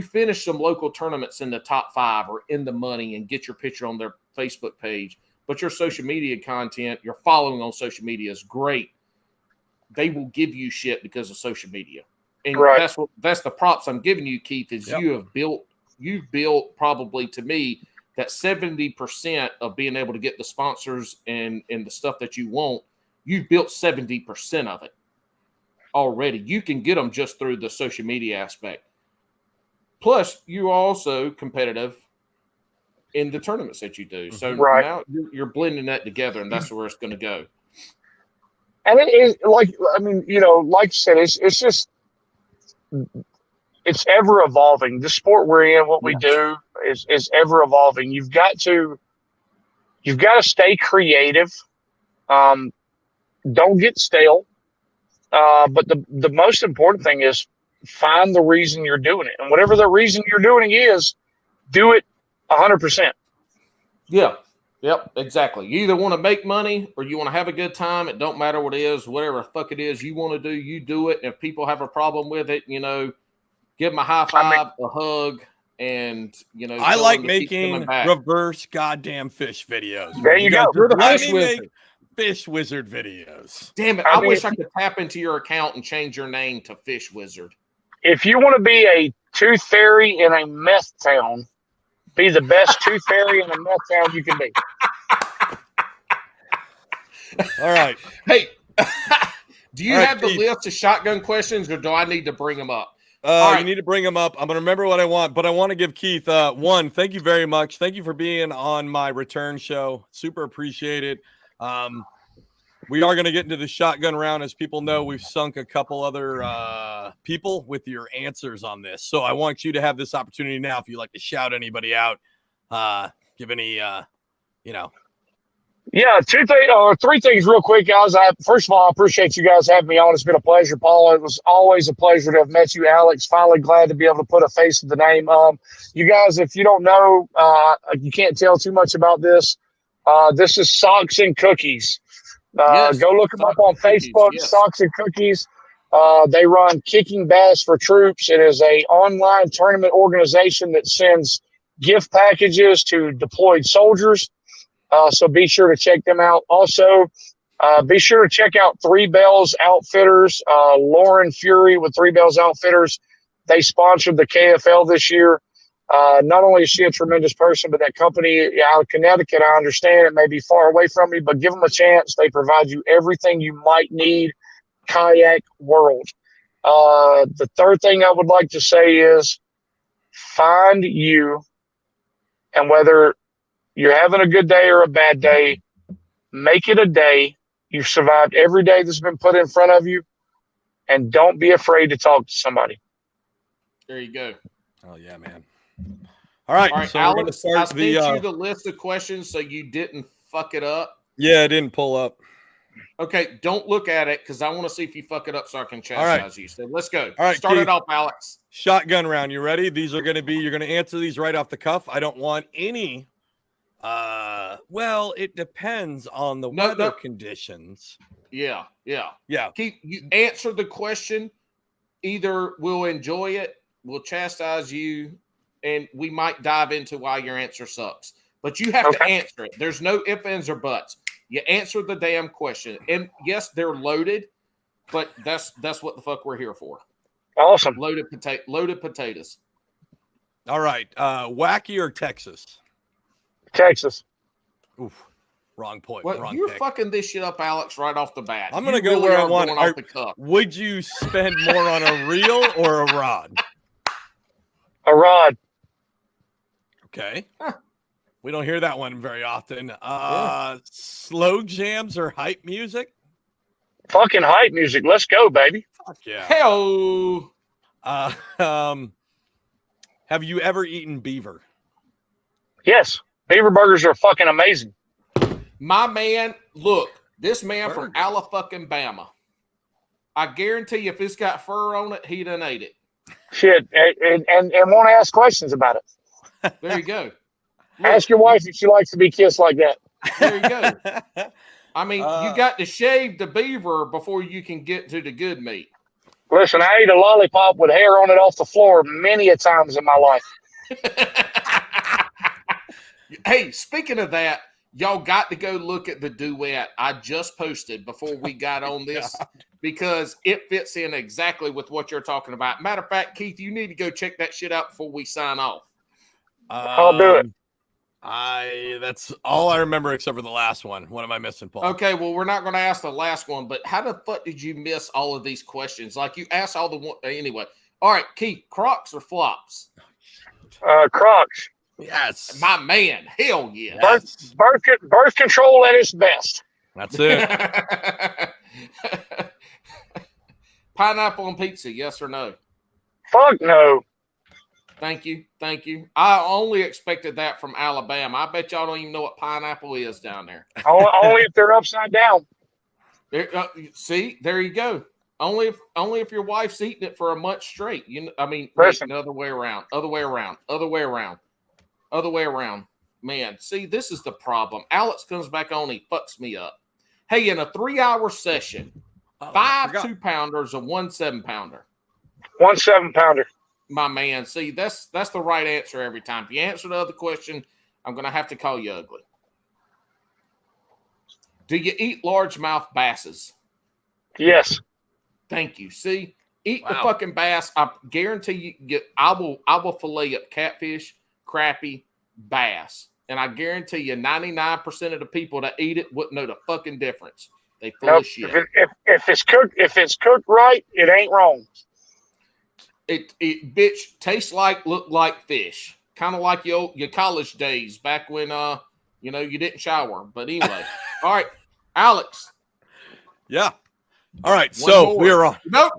finish some local tournaments in the top 5 or in the money and get your picture on their Facebook page. But your social media content, your following on social media is great. They will give you shit because of social media. And that's the props I'm giving you, Keith, is you've built probably, to me, that 70% of being able to get the sponsors and the stuff that you want. You've built 70% of it already. You can get them just through the social media aspect. Plus, you're also competitive in the tournaments that you do. So now you're blending that together, and that's where it's going to go. And it is like you said, it's just, it's ever evolving. The sport we're in, what we do is ever evolving. You've got to stay creative. Don't get stale. But the most important thing is find the reason you're doing it. And whatever the reason you're doing it is, do it 100%. Yeah. Yep, exactly. You either want to make money or you want to have a good time. It don't matter what it is, whatever the fuck it is you want to do, you do it. And if people have a problem with it, give them a high five, a hug, and I like making reverse goddamn fish videos. There you go. You're the fish wizard. Fish wizard videos. Damn it! I wish I could tap into your account and change your name to Fish Wizard. If you want to be a tooth fairy in a meth town, be the best tooth fairy in a meth town you can be. All right. Hey, do you have the list of shotgun questions, or do I need to bring them up? You need to bring them up. I'm going to remember what I want, but I want to give Keith one. Thank you very much. Thank you for being on my return show. Super appreciate it. We are going to get into the shotgun round. As people know, we've sunk a couple other people with your answers on this. So I want you to have this opportunity now. If you'd like to shout anybody out, give any, Yeah, three things real quick, guys. First of all, I appreciate you guys having me on. It's been a pleasure, Paul. It was always a pleasure to have met you, Alex. Finally glad to be able to put a face to the name. You guys, if you don't know, you can't tell too much about this. This is Socks and Cookies. Go look them up on Facebook, Socks and Cookies. They run Kicking Bass for Troops. It is an online tournament organization that sends gift packages to deployed soldiers. So be sure to check them out. Also, be sure to check out Three Bells Outfitters. Lauren Fury with Three Bells Outfitters. They sponsored the KFL this year. Not only is she a tremendous person, but that company out of Connecticut, I understand it may be far away from me, but give them a chance. They provide you everything you might need, kayak world. The third thing I would like to say is find you, and whether you're having a good day or a bad day, make it a day. You've survived every day that's been put in front of you, and don't be afraid to talk to somebody. There you go. Oh, yeah, man. All right. All right, So we're going to Alex, I start sent the. you the list of questions so you didn't fuck it up. Yeah, it didn't pull up. Okay, don't look at it because I want to see if you fuck it up so I can chastise you. So let's go. All right, Start Keith. it off, Alex. Shotgun round. You ready? These are going to be. You're going to answer these right off the cuff. I don't want any. Well, it depends on the weather conditions. Yeah. Keith, you answer the question. Either we'll enjoy it, we'll chastise you, and we might dive into why your answer sucks. But you have to answer it. There's no ifs, ands, or buts. You answer the damn question. And yes, they're loaded, but that's what the fuck we're here for. Awesome. Loaded potatoes. All right. Wacky or Texas? Texas. Oof. Wrong point. Well, wrong you're pick. Fucking this shit up, Alex, right off the bat. I'm going to go where I want. Would you spend more on a reel or a rod? A rod. Okay. Huh. We don't hear that one very often. Slow jams or hype music? Fucking hype music. Let's go, baby. Fuck yeah. Hell. Have you ever eaten beaver? Yes. Beaver burgers are fucking amazing. My man, look, this man from Alabama. I guarantee you if it's got fur on it, he done ate it. Shit. And won't ask questions about it. There you go. Look, ask your wife if she likes to be kissed like that. There you go. I mean, you got to shave the beaver before you can get to the good meat. Listen, I ate a lollipop with hair on it off the floor many a times in my life. Hey, speaking of that, y'all got to go look at the duet I just posted before we got on this because it fits in exactly with what you're talking about. Matter of fact, Keith, you need to go check that shit out before we sign off. I'll do it. That's all I remember except for the last one. What am I missing, Paul? Okay, well, we're not going to ask the last one, but how the fuck did you miss all of these questions? Like you asked all the one anyway. All right, Keith, Crocs or flops? Crocs. Yes. My man. Hell yeah. Yes. Birth control at its best. That's it. Pineapple on pizza, yes or no? Fuck no. Thank you. I only expected that from Alabama. I bet y'all don't even know what pineapple is down there. Only if they're upside down. See, there you go. Only if your wife's eating it for a month straight. Listen. Other way around. Man, see, this is the problem. Alex comes back on, he fucks me up. Hey, in a 3-hour session, 5 2-pounders or 1 7-pounder? 1 7-pounder. My man, see, that's the right answer every time. If you answer the other question, I'm going to have to call you ugly. Do you eat largemouth basses? Yes. Thank you. See, eat the fucking bass. I guarantee you, I will fillet up catfish, crappie, bass, and I guarantee you 99% of the people that eat it wouldn't know the fucking difference. They full of shit. If it's cooked right, it ain't wrong. It bitch tastes like, look like fish, kind of like your college days back when you didn't shower. But anyway, all right, Alex. Yeah. All right, so we're on. Nope.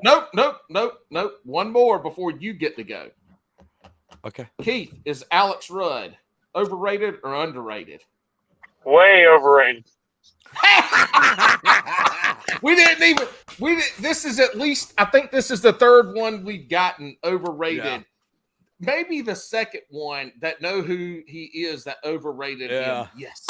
One more before you get to go. Okay. Keith, is Alex Rudd overrated or underrated? Way overrated. This is at least, I think this is the third one we've gotten overrated. Yeah. Maybe the second one that know who he is that overrated him. Yes.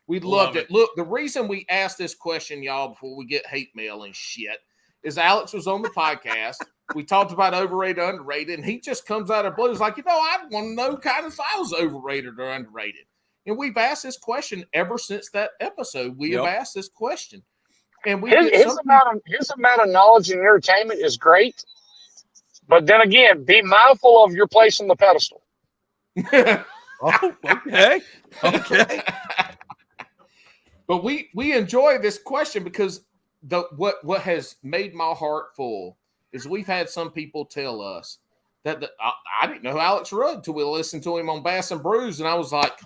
We loved it. Look, the reason we asked this question, y'all, before we get hate mail and shit, is Alex was on the podcast. We talked about overrated, underrated, and he just comes out of blue. He's like, I want to know kind of if I was overrated or underrated. And we've asked this question ever since that episode. We have asked this question. And his amount of knowledge and entertainment is great. But then again, be mindful of your place on the pedestal. Oh, okay. But we enjoy this question because what has made my heart full is we've had some people tell us that I didn't know Alex Rudd till we listened to him on Bass and Brews, and I was like,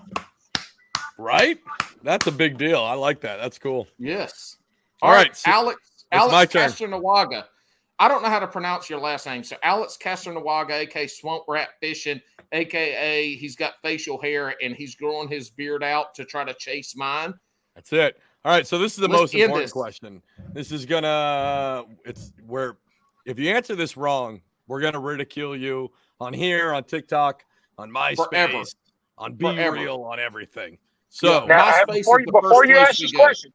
right? That's a big deal. I like that. That's cool. Yes. All right, so Alex my turn. Casternawaga. I don't know how to pronounce your last name. So Alex Casternawaga, aka Swamp Rat Fishing, aka he's got facial hair and he's growing his beard out to try to chase mine. That's it. All right, so this is the Let's most end important this. question. This is gonna it's where if you answer this wrong, we're gonna ridicule you on here, on TikTok, on MySpace, Forever. on Be Forever. Real, on everything. So Yeah. Now, MySpace before is the before first you place ask we this go. question,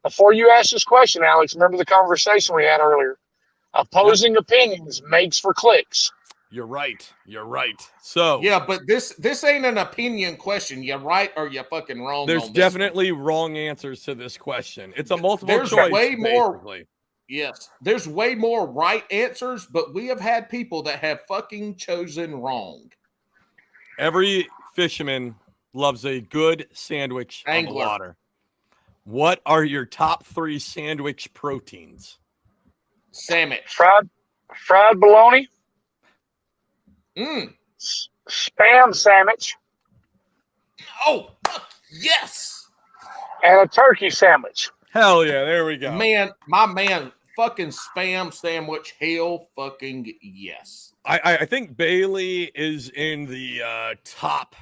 before you ask this question, Alex, remember the conversation we had earlier. Opposing opinions makes for clicks. you're right. You're right. So Yeah, but this ain't an opinion question. You're right or you're fucking wrong. there's on this one. definitely wrong answers to this question. It's a multiple There's choice, way more- basically. Yes, there's way more right answers, but we have had people that have fucking chosen wrong. Every fisherman loves a good sandwich on Angler. the water. What are your top 3 sandwich proteins? Sandwich. Fried bologna, Mm. spam sandwich, Oh, fuck yes. and a turkey sandwich. Hell yeah, there we go. Man, my man, fucking spam sandwich. Hell fucking yes. I think Bailey is in the top.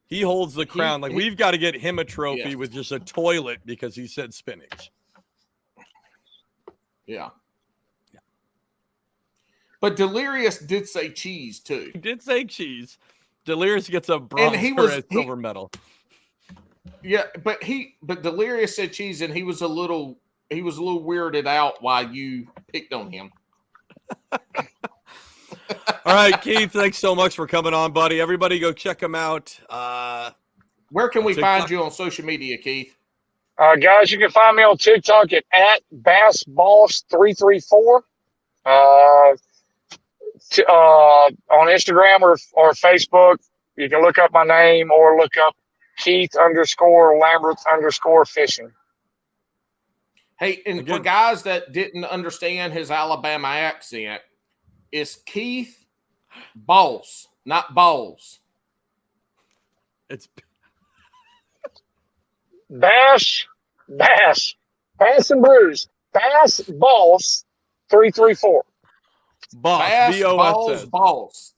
He holds the crown. We've got to get him a trophy Yes. with just a toilet because he said spinach. Yeah. But Delirious did say cheese too. He did say cheese. Delirious gets a bronze he or was- a silver medal. Yeah, but Delirious said cheese, and he was a little weirded out why you picked on him. All right, Keith, thanks so much for coming on, buddy. Everybody go check him out. Where can we TikTok. find you on social media, Keith? Guys, you can find me on TikTok at BassBoss334. On Instagram or Facebook, you can look up my name or look up Keith_Lamberth_fishing. Hey, and Again. for guys that didn't understand his Alabama accent, it's Keith Boss, not Balls. It's Bass and Brews. Bass Boss 334. boss. Bass, B-O-S-S. balls.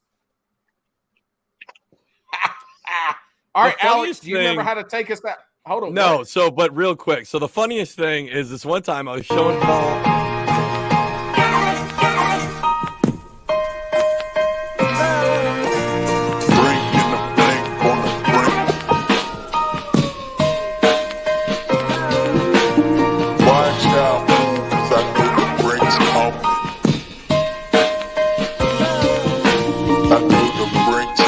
All right, The Alex, funniest do you remember thing- how to take us that? Hold on. No, what? but real quick. So the funniest thing is this one time I was showing Paul. Watch out, 'cause I know the break's coming. I know the break's